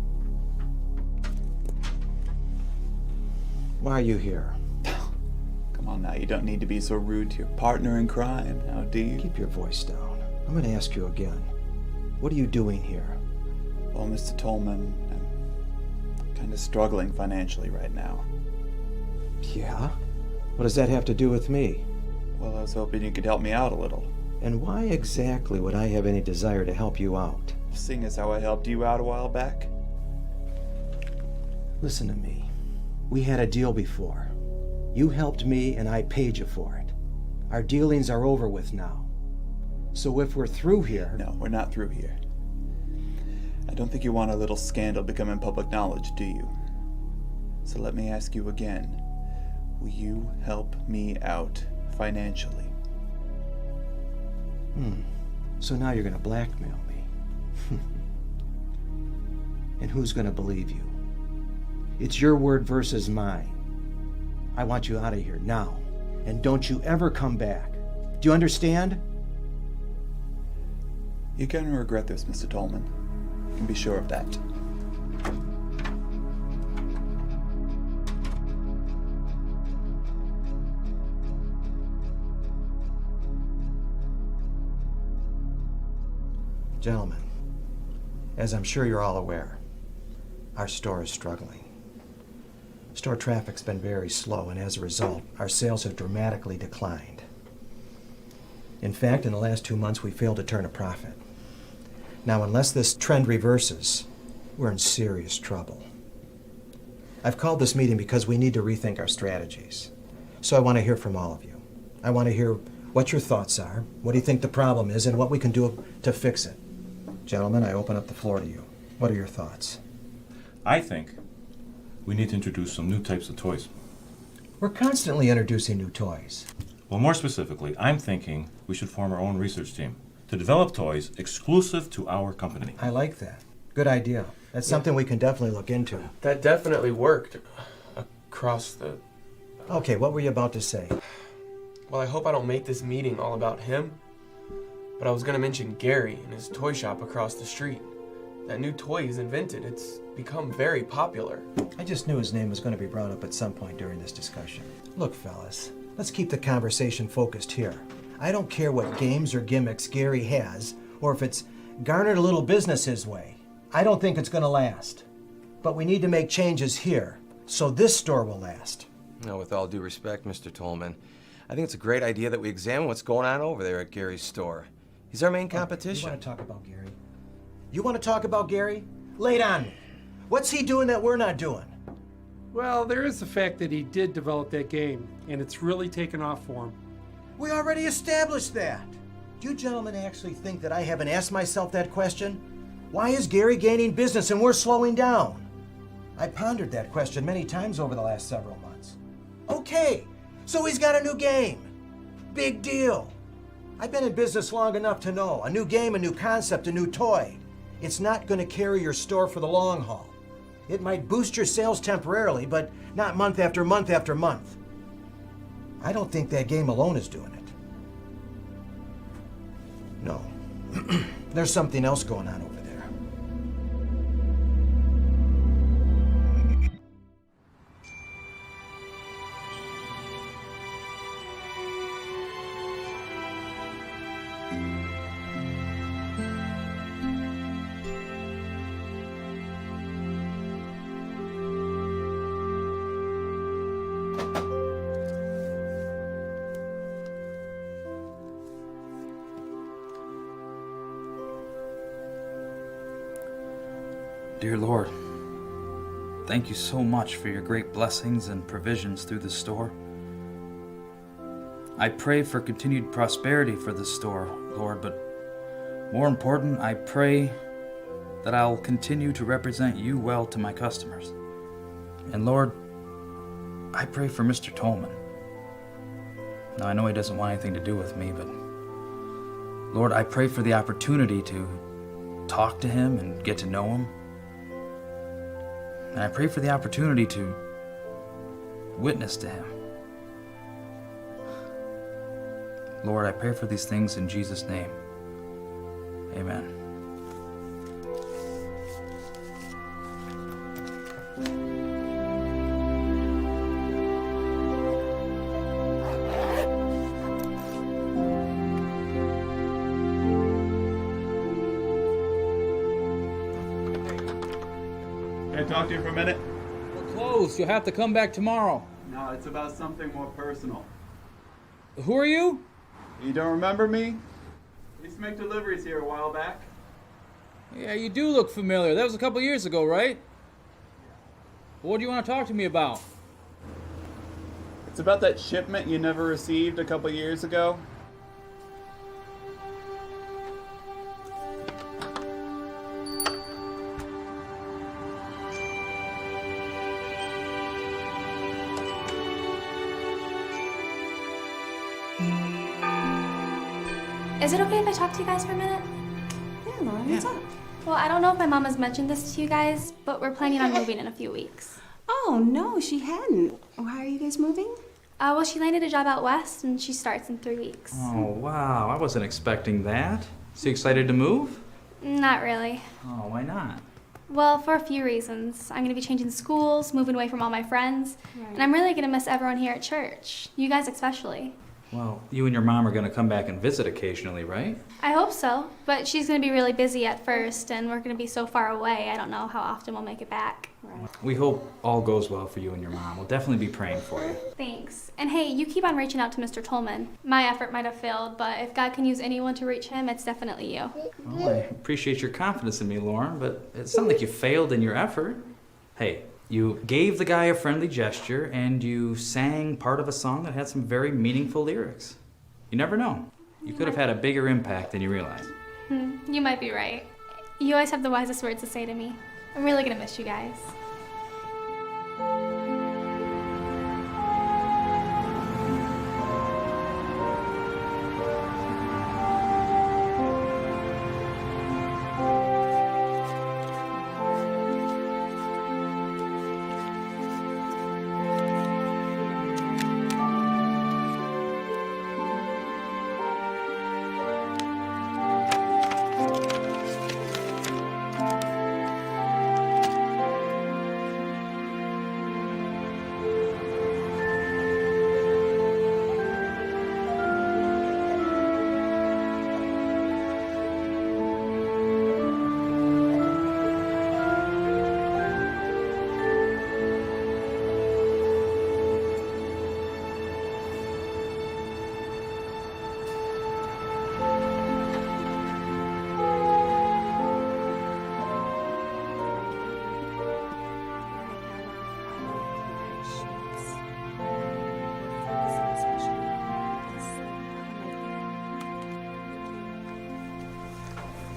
Why are you here? Come on now, you don't need to be so rude to your partner in crime, now do you? Keep your voice down. I'm going to ask you again. What are you doing here? Well, Mr. Tolman, I'm kind of struggling financially right now. Yeah? What does that have to do with me? Well, I was hoping you could help me out a little. And why exactly would I have any desire to help you out? Seeing as how I helped you out a while back. Listen to me. We had a deal before. You helped me and I paid you for it. Our dealings are over with now. So if we're through here... No, we're not through here. I don't think you want a little scandal becoming public knowledge, do you? So let me ask you again. Will you help me out financially? So now you're going to blackmail me. And who's going to believe you? It's your word versus mine. I want you out of here now. And don't you ever come back. Do you understand? You're going to regret this, Mr. Tolman. You can be sure of that. Gentlemen, as I'm sure you're all aware, our store is struggling. Store traffic's been very slow, and as a result, our sales have dramatically declined. In fact, in the last 2 months, we failed to turn a profit. Now, unless this trend reverses, we're in serious trouble. I've called this meeting because we need to rethink our strategies. So I want to hear from all of you. I want to hear what your thoughts are, what do you think the problem is, and what we can do to fix it. Gentlemen, I open up the floor to you. What are your thoughts? I think we need to introduce some new types of toys. We're constantly introducing new toys. Well, more specifically, I'm thinking we should form our own research team to develop toys exclusive to our company. I like that. Good idea. That's something we can definitely look into. That definitely worked across the... Okay, what were you about to say? Well, I hope I don't make this meeting all about him, but I was going to mention Gary and his toy shop across the street. That new toy he's invented, it's become very popular. I just knew his name was going to be brought up at some point during this discussion. Look, fellas, let's keep the conversation focused here. I don't care what games or gimmicks Gary has, or if it's garnered a little business his way. I don't think it's going to last. But we need to make changes here, so this store will last. No, with all due respect, Mr. Tolman, I think it's a great idea that we examine what's going on over there at Gary's store. He's our main competition. You want to talk about Gary? You want to talk about Gary? Lay it on me. What's he doing that we're not doing? Well, there is the fact that he did develop that game, and it's really taken off for him. We already established that. Do you gentlemen actually think that I haven't asked myself that question? Why is Gary gaining business and we're slowing down? I pondered that question many times over the last several months. Okay, so he's got a new game. Big deal. I've been in business long enough to know a new game, a new concept, a new toy. It's not going to carry your store for the long haul. It might boost your sales temporarily, but not month after month after month. I don't think that game alone is doing it. No. There's something else going on over there. Dear Lord, thank you so much for your great blessings and provisions through this store. I pray for continued prosperity for this store, Lord, but more important, I pray that I'll continue to represent you well to my customers. And Lord, I pray for Mr. Tolman. Now, I know he doesn't want anything to do with me, but Lord, I pray for the opportunity to talk to him and get to know him. And I pray for the opportunity to witness to him. Lord, I pray for these things in Jesus' name. Amen. Can I talk to you for a minute? We're closed. You'll have to come back tomorrow. No, it's about something more personal. Who are you? You don't remember me? I used to make deliveries here a while back. Yeah, you do look familiar. That was a couple years ago, right? What do you want to talk to me about? It's about that shipment you never received a couple years ago. Is it okay if I talk to you guys for a minute? Yeah, Lauren, what's up? Well, I don't know if my mom has mentioned this to you guys, but we're planning on moving in a few weeks. Oh, no, she hadn't. Why are you guys moving? Well, she landed a job out west, and she starts in 3 weeks. Oh, wow. I wasn't expecting that. So you excited to move? Not really. Oh, why not? Well, for a few reasons. I'm going to be changing schools, moving away from all my friends, and I'm really going to miss everyone here at church. You guys especially. Well, you and your mom are going to come back and visit occasionally, right? I hope so, but she's going to be really busy at first, and we're going to be so far away, I don't know how often we'll make it back. We hope all goes well for you and your mom. We'll definitely be praying for you. Thanks. And hey, you keep on reaching out to Mr. Tolman. My effort might have failed, but if God can use anyone to reach him, it's definitely you. Well, I appreciate your confidence in me, Lauren, but it sounds like you failed in your effort. Hey, you gave the guy a friendly gesture, and you sang part of a song that had some very meaningful lyrics. You never know. You could have had a bigger impact than you realize. You might be right. You always have the wisest words to say to me. I'm really going to miss you guys.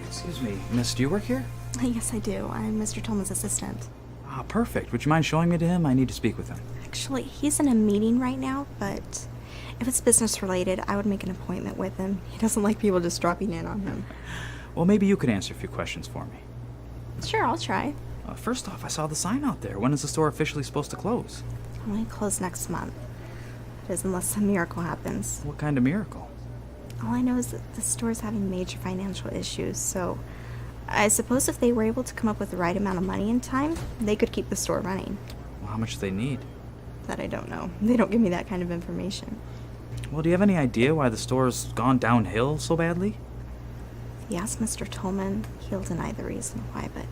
Excuse me, miss, do you work here? Yes, I do. I'm Mr. Tolman's assistant. Ah, perfect. Would you mind showing me to him? I need to speak with him. Actually, he's in a meeting right now, but if it's business related, I would make an appointment with him. He doesn't like people just dropping in on him. Well, maybe you could answer a few questions for me. Sure, I'll try. First off, I saw the sign out there. When is the store officially supposed to close? Only close next month. It is unless some miracle happens. What kind of miracle? All I know is that the store's having major financial issues, so I suppose if they were able to come up with the right amount of money in time, they could keep the store running. Well, how much do they need? That I don't know. They don't give me that kind of information. Well, do you have any idea why the store's gone downhill so badly? If you ask Mr. Tolman, he'll deny the reason why, but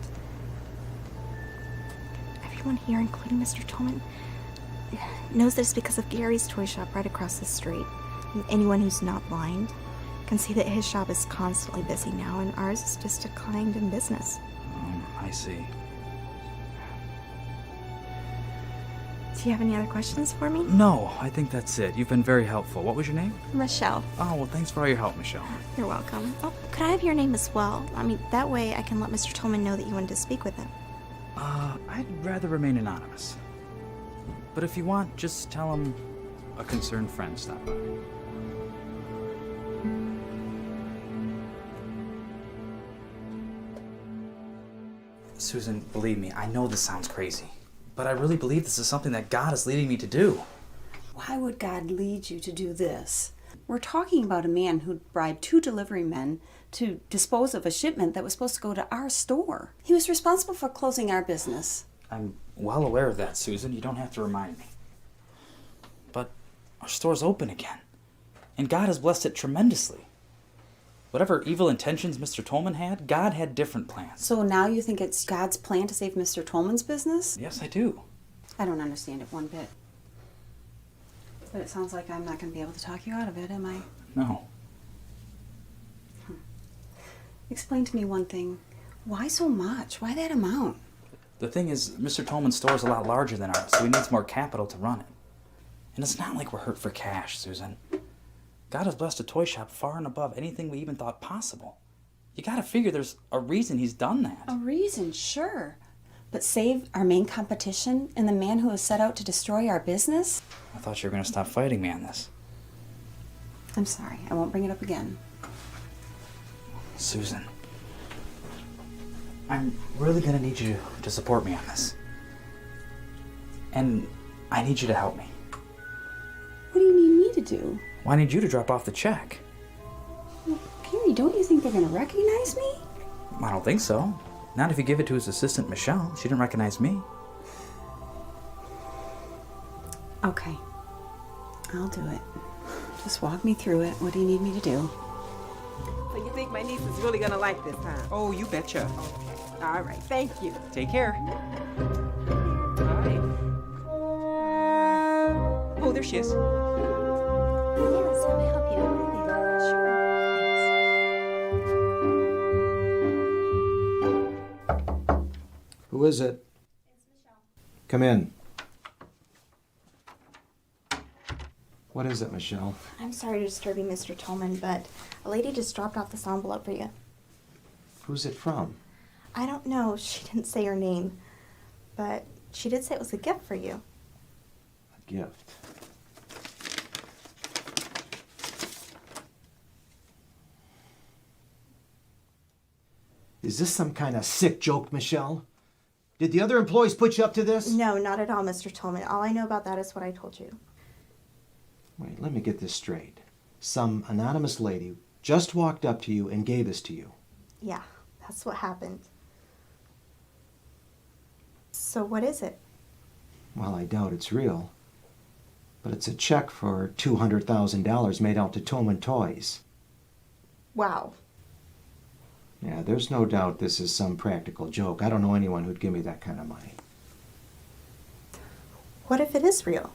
everyone here, including Mr. Tolman, knows that it's because of Gary's toy shop right across the street. And anyone who's not blind can see that his shop is constantly busy now, and ours is just declined in business. I see. Do you have any other questions for me? No, I think that's it. You've been very helpful. What was your name? Michelle. Oh, well, thanks for all your help, Michelle. You're welcome. Oh, could I have your name as well? I mean, that way I can let Mr. Tolman know that you wanted to speak with him. I'd rather remain anonymous. But if you want, just tell him a concerned friend stopped by. Susan, believe me, I know this sounds crazy, but I really believe this is something that God is leading me to do. Why would God lead you to do this? We're talking about a man who bribed 2 delivery men to dispose of a shipment that was supposed to go to our store. He was responsible for closing our business. I'm well aware of that, Susan. You don't have to remind me. But our store's open again, and God has blessed it tremendously. Whatever evil intentions Mr. Tolman had, God had different plans. So now you think it's God's plan to save Mr. Tolman's business? Yes, I do. I don't understand it one bit. But it sounds like I'm not going to be able to talk you out of it, am I? No. Explain to me one thing. Why so much? Why that amount? The thing is, Mr. Tolman's store is a lot larger than ours, so he needs more capital to run it. And it's not like we're hurt for cash, Susan. God has blessed a toy shop far and above anything we even thought possible. You gotta figure there's a reason he's done that. A reason, sure. But save our main competition and the man who has set out to destroy our business? I thought you were gonna stop fighting me on this. I'm sorry. I won't bring it up again. Susan, I'm really gonna need you to support me on this. And I need you to help me. What do you need me to do? Well, I need you to drop off the check. Well, Gary, don't you think they're going to recognize me? I don't think so. Not if you give it to his assistant, Michelle. She didn't recognize me. Okay. I'll do it. Just walk me through it. What do you need me to do? So you think my niece is really gonna like this, huh? Oh, you betcha. Okay. All right. Thank you. Take care. All right. Oh, there she is. Yes, how may I help you? Who is it? It's Michelle. Come in. What is it, Michelle? I'm sorry to disturb you, Mr. Tolman, but a lady just dropped off this envelope for you. Who's it from? I don't know. She didn't say her name, but she did say it was a gift for you. A gift. Is this some kind of sick joke, Michelle? Did the other employees put you up to this? No, not at all, Mr. Tolman. All I know about that is what I told you. Wait, let me get this straight. Some anonymous lady just walked up to you and gave this to you. Yeah, that's what happened. So what is it? Well, I doubt it's real. But it's a check for $200,000 made out to Tolman Toys. Wow. Yeah, there's no doubt this is some practical joke. I don't know anyone who'd give me that kind of money. What if it is real?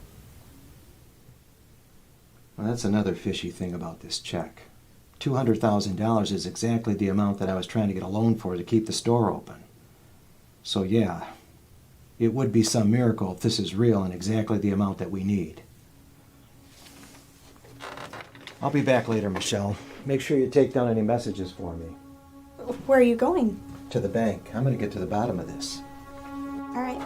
Well, that's another fishy thing about this check. $200,000 is exactly the amount that I was trying to get a loan for to keep the store open. So yeah, it would be some miracle if this is real and exactly the amount that we need. I'll be back later, Michelle. Make sure you take down any messages for me. Where are you going? To the bank. I'm going to get to the bottom of this. All right.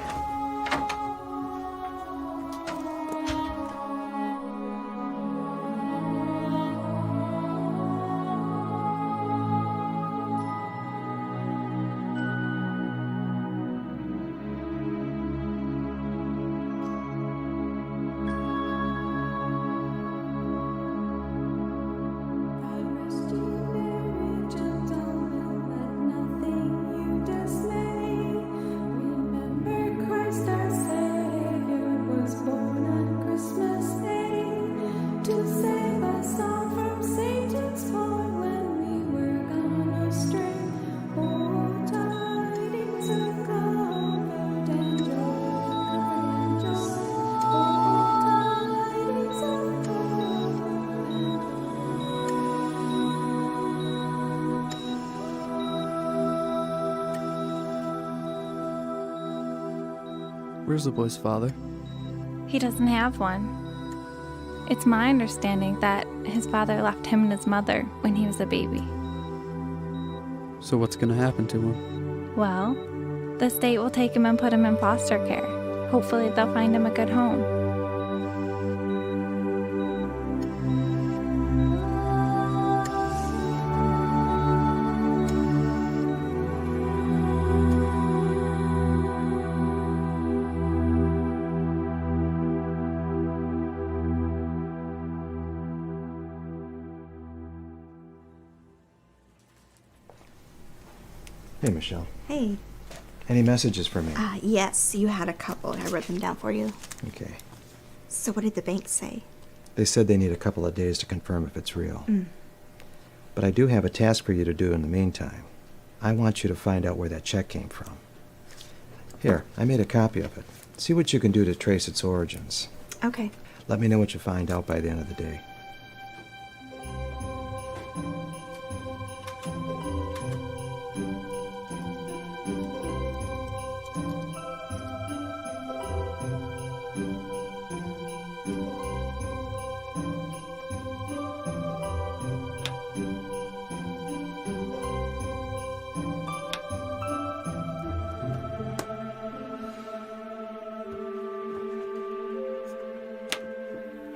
Where's the boy's father? He doesn't have one. It's my understanding that his father left him and his mother when he was a baby. So what's gonna happen to him? Well, the state will take him and put him in foster care. Hopefully they'll find him a good home. Hey, Michelle. Hey. Any messages for me? Yes, you had a couple. I wrote them down for you. Okay. So what did the bank say? They said they need a couple of days to confirm if it's real. Mm. But I do have a task for you to do in the meantime. I want you to find out where that check came from. Here, I made a copy of it. See what you can do to trace its origins. Okay. Let me know what you find out by the end of the day.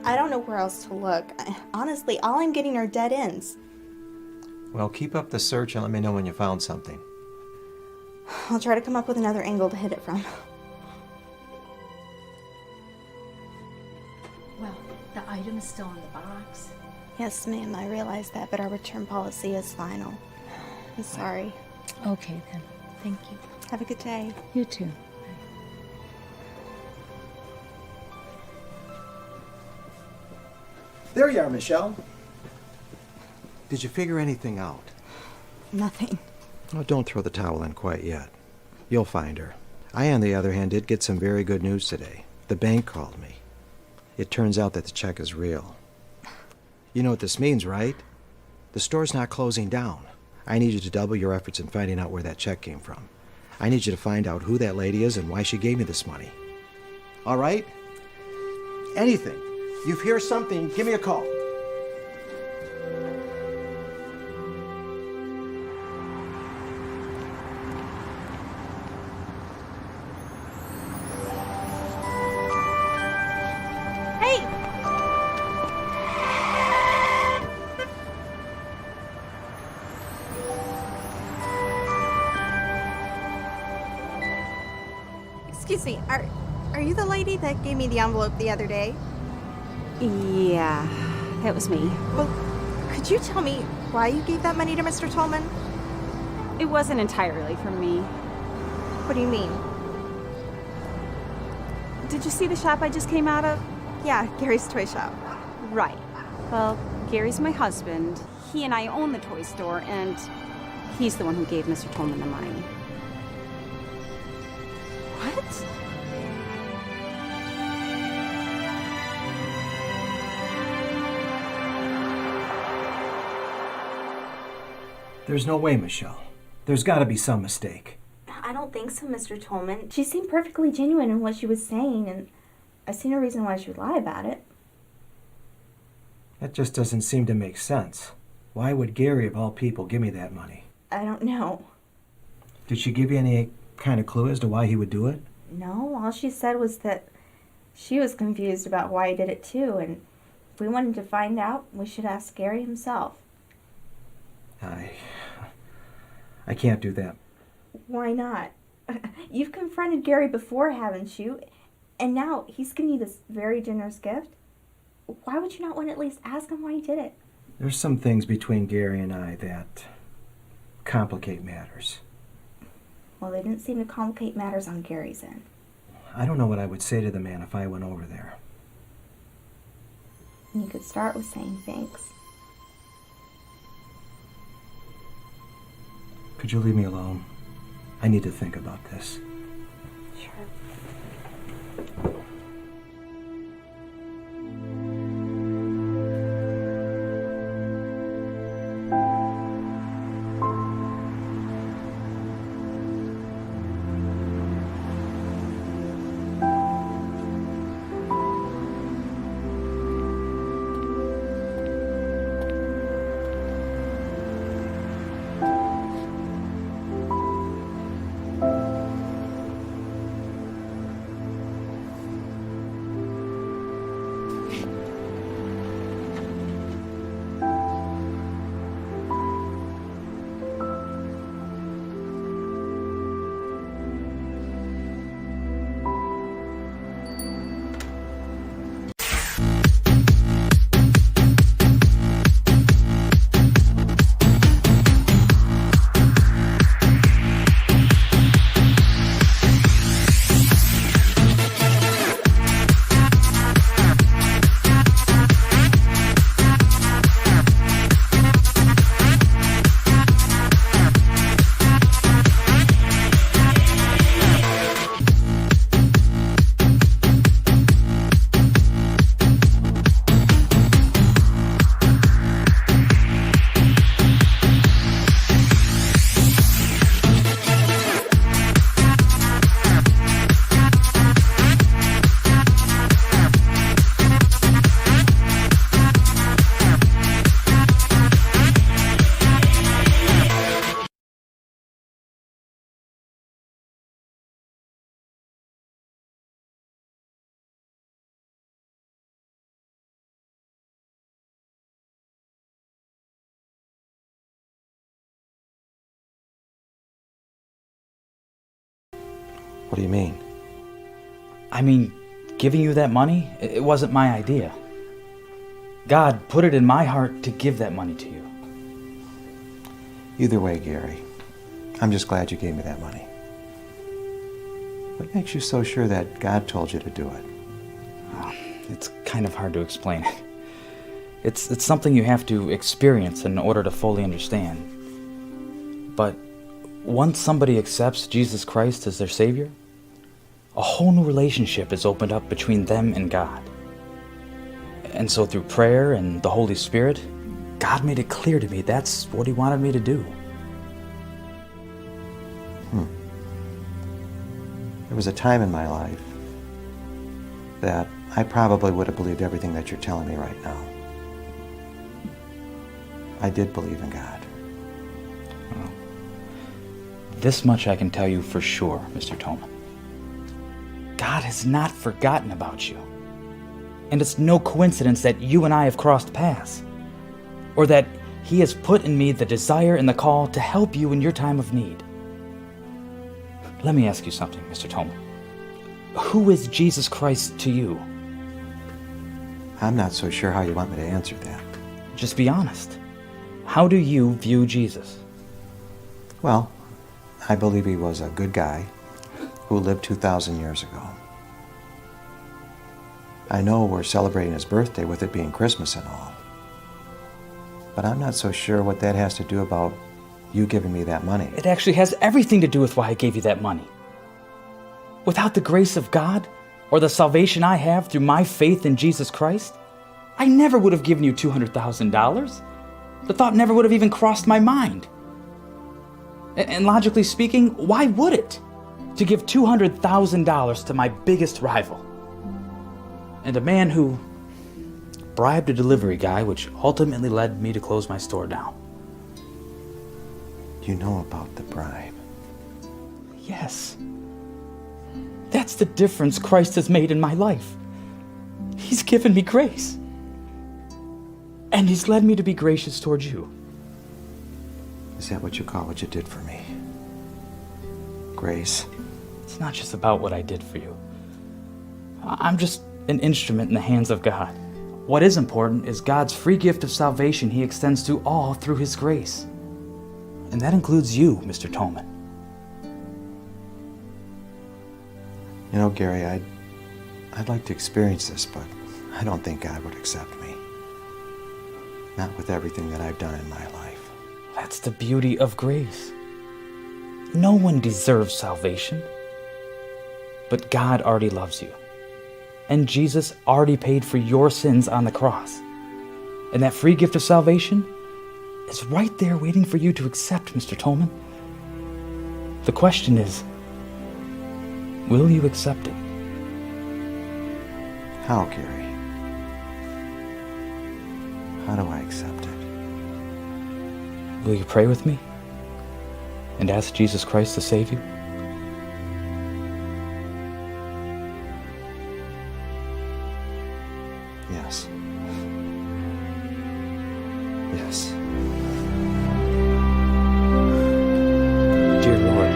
I don't know where else to look. Honestly, all I'm getting are dead ends. Well, keep up the search and let me know when you found something. I'll try to come up with another angle to hit it from. Well, the item is still in the box. Yes, ma'am, I realize that, but our return policy is final. I'm sorry. Okay, then. Thank you. Have a good day. You too. There you are, Michelle. Did you figure anything out? Nothing. Oh, don't throw the towel in quite yet. You'll find her. I, on the other hand, did get some very good news today. The bank called me. It turns out that the check is real. You know what this means, right? The store's not closing down. I need you to double your efforts in finding out where that check came from. I need you to find out who that lady is and why she gave me this money. All right? Anything. You hear something, give me a call. Hey! Excuse me, are you the lady that gave me the envelope the other day? Yeah, that was me. Well, could you tell me why you gave that money to Mr. Tolman? It wasn't entirely from me. What do you mean? Did you see the shop I just came out of? Yeah, Gary's toy shop. Right. Well, Gary's my husband. He and I own the toy store, and he's the one who gave Mr. Tolman the money. What? There's no way, Michelle. There's got to be some mistake. I don't think so, Mr. Tolman. She seemed perfectly genuine in what she was saying, and I see no reason why she would lie about it. That just doesn't seem to make sense. Why would Gary, of all people, give me that money? I don't know. Did she give you any kind of clue as to why he would do it? No, all she said was that she was confused about why he did it too, and if we wanted to find out, we should ask Gary himself. I can't do that. Why not? You've confronted Gary before, haven't you? And now he's giving you this very generous gift. Why would you not want to at least ask him why he did it? There's some things between Gary and I that complicate matters. Well, they didn't seem to complicate matters on Gary's end. I don't know what I would say to the man if I went over there. You could start with saying thanks. Could you leave me alone? I need to think about this. Sure. What do you mean? I mean, giving you that money, it wasn't my idea. God put it in my heart to give that money to you. Either way, Gary, I'm just glad you gave me that money. What makes you so sure that God told you to do it? It's kind of hard to explain. It's something you have to experience in order to fully understand. But once somebody accepts Jesus Christ as their Savior, a whole new relationship is opened up between them and God. And so through prayer and the Holy Spirit, God made it clear to me that's what He wanted me to do. There was a time in my life that I probably would have believed everything that you're telling me right now. I did believe in God. Well, this much I can tell you for sure, Mr. Tolman. God has not forgotten about you. And it's no coincidence that you and I have crossed paths, or that He has put in me the desire and the call to help you in your time of need. Let me ask you something, Mr. Tolman. Who is Jesus Christ to you? I'm not so sure how you want me to answer that. Just be honest. How do you view Jesus? Well, I believe He was a good guy who lived 2,000 years ago. I know we're celebrating His birthday with it being Christmas and all. But I'm not so sure what that has to do about you giving me that money. It actually has everything to do with why I gave you that money. Without the grace of God, or the salvation I have through my faith in Jesus Christ, I never would have given you $200,000. The thought never would have even crossed my mind. And logically speaking, why would it? To give $200,000 to my biggest rival. And a man who bribed a delivery guy, which ultimately led me to close my store down. You know about the bribe? Yes. That's the difference Christ has made in my life. He's given me grace. And He's led me to be gracious towards you. Is that what you call what you did for me? Grace? It's not just about what I did for you. I'm just an instrument in the hands of God. What is important is God's free gift of salvation He extends to all through His grace. And that includes you, Mr. Tolman. You know, Gary, I'd like to experience this, but I don't think God would accept me. Not with everything that I've done in my life. That's the beauty of grace. No one deserves salvation. But God already loves you. And Jesus already paid for your sins on the cross. And that free gift of salvation is right there waiting for you to accept, Mr. Tolman. The question is, will you accept it? How, Gary? How do I accept it? Will you pray with me? And ask Jesus Christ to save you? Yes. Yes. Dear Lord,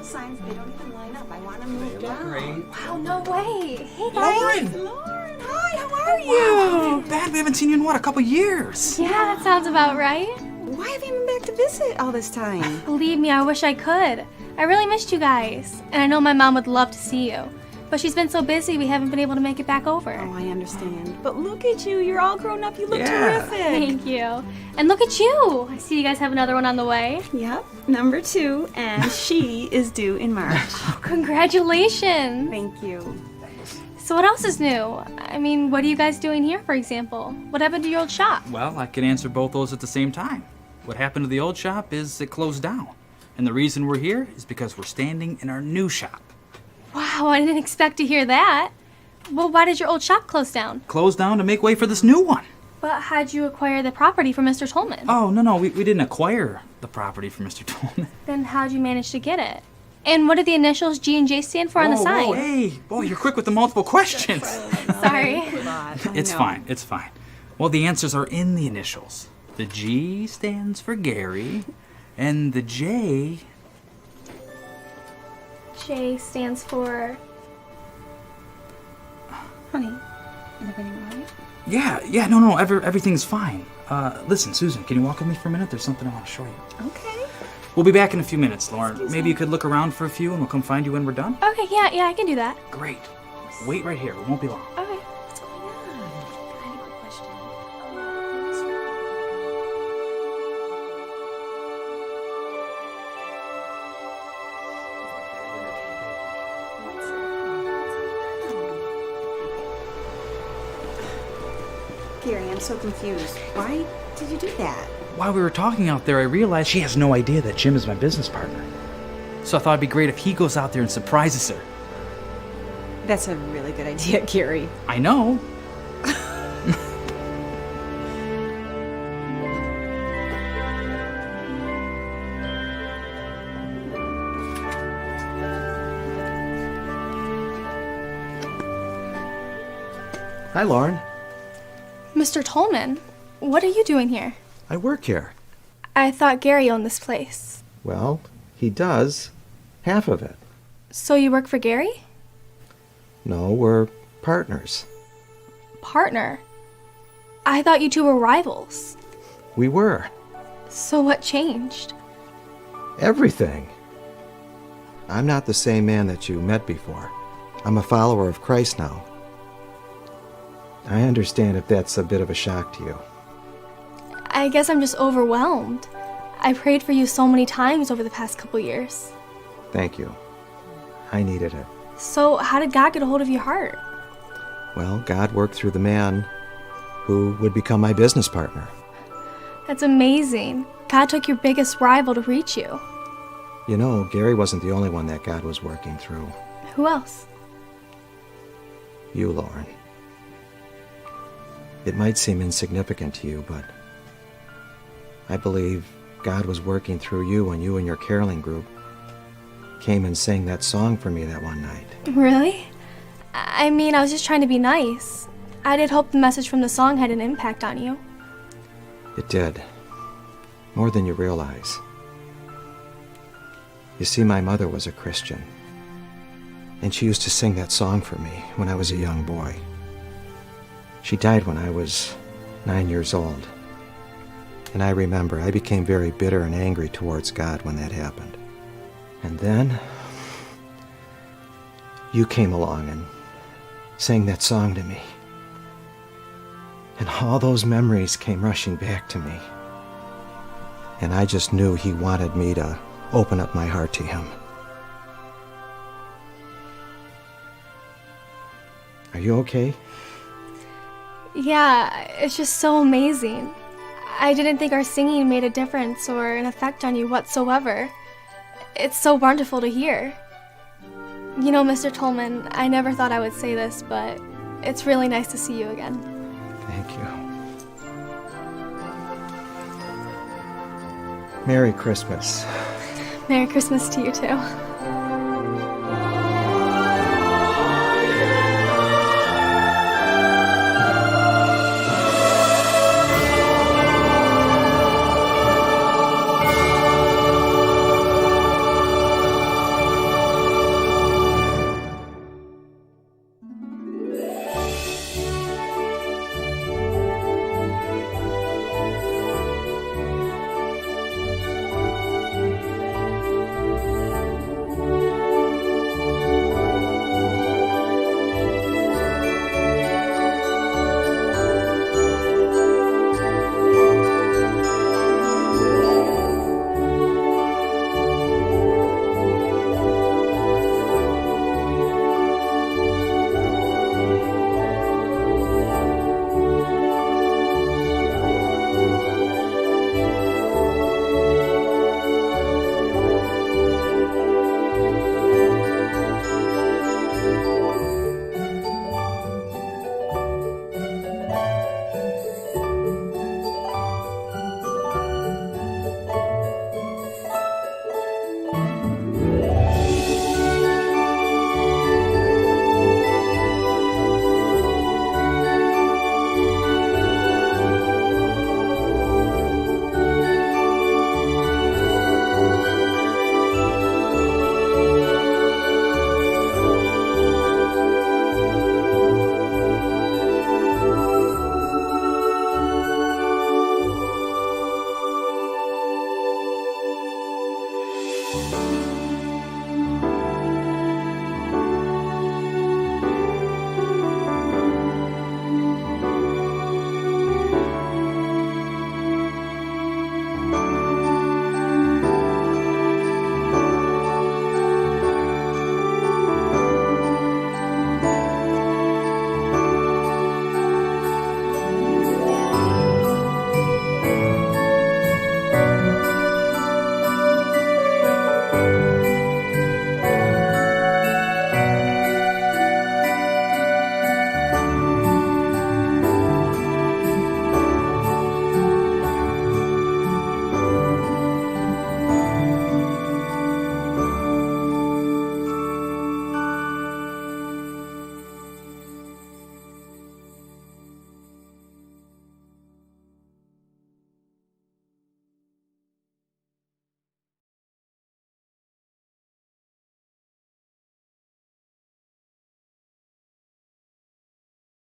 Signs, they don't even line up. I want to move down. Wow, no way. Hey, Lauren! Lauren, hi, how are you? Wow, bad we haven't seen you in what, a couple years? Yeah, that sounds about right. Why have you been back to visit all this time? Believe me, I wish I could. I really missed you guys. And I know my mom would love to see you. But she's been so busy, we haven't been able to make it back over. Oh, I understand. But look at you. You're all grown up. You look terrific. Thank you. And look at you. I see you guys have another one on the way. Yep, number 2, and she is due in March. Oh, congratulations. Thank you. So what else is new? I mean, what are you guys doing here, for example? What happened to your old shop? Well, I can answer both those at the same time. What happened to the old shop is it closed down. And the reason we're here is because we're standing in our new shop. Wow, I didn't expect to hear that. Well, why did your old shop close down? Closed down to make way for this new one. But how'd you acquire the property from Mr. Tolman? Oh, no, we didn't acquire the property from Mr. Tolman. Then how'd you manage to get it? And what do the initials G and J stand for on the sign? Whoa, hey, boy, you're quick with the multiple questions. Sorry. It's fine, it's fine. Well, the answers are in the initials. The G stands for Gary, and the J... J stands for... Honey, is everything all right? Yeah, no, everything's fine. Listen, Susan, can you walk with me for a minute? There's something I want to show you. Okay. We'll be back in a few minutes, Lauren. Maybe you could look around for a few and we'll come find you when we're done? Okay, yeah, I can do that. Great. Wait right here. It won't be long. Okay. Gary, I'm so confused. Why did you do that? While we were talking out there, I realized she has no idea that Jim is my business partner. So I thought it'd be great if he goes out there and surprises her. That's a really good idea, Gary. I know. Hi, Lauren. Mr. Tolman, what are you doing here? I work here. I thought Gary owned this place. Well, he does. Half of it. So you work for Gary? No, we're partners. Partner? I thought you two were rivals. We were. So what changed? Everything. I'm not the same man that you met before. I'm a follower of Christ now. I understand if that's a bit of a shock to you. I guess I'm just overwhelmed. I prayed for you so many times over the past couple years. Thank you. I needed it. So how did God get a hold of your heart? Well, God worked through the man who would become my business partner. That's amazing. God took your biggest rival to reach you. You know, Gary wasn't the only one that God was working through. Who else? You, Lauren. It might seem insignificant to you, but I believe God was working through you when you and your caroling group came and sang that song for me that one night. Really? I mean, I was just trying to be nice. I did hope the message from the song had an impact on you. It did. More than you realize. You see, my mother was a Christian, and she used to sing that song for me when I was a young boy. She died when I was 9 years old. And I remember I became very bitter and angry towards God when that happened. And then you came along and sang that song to me. And all those memories came rushing back to me. And I just knew He wanted me to open up my heart to Him. Are you okay? Yeah, it's just so amazing. I didn't think our singing made a difference or an effect on you whatsoever. It's so wonderful to hear. You know, Mr. Tolman, I never thought I would say this, but it's really nice to see you again. Thank you. Merry Christmas. Merry Christmas to you too.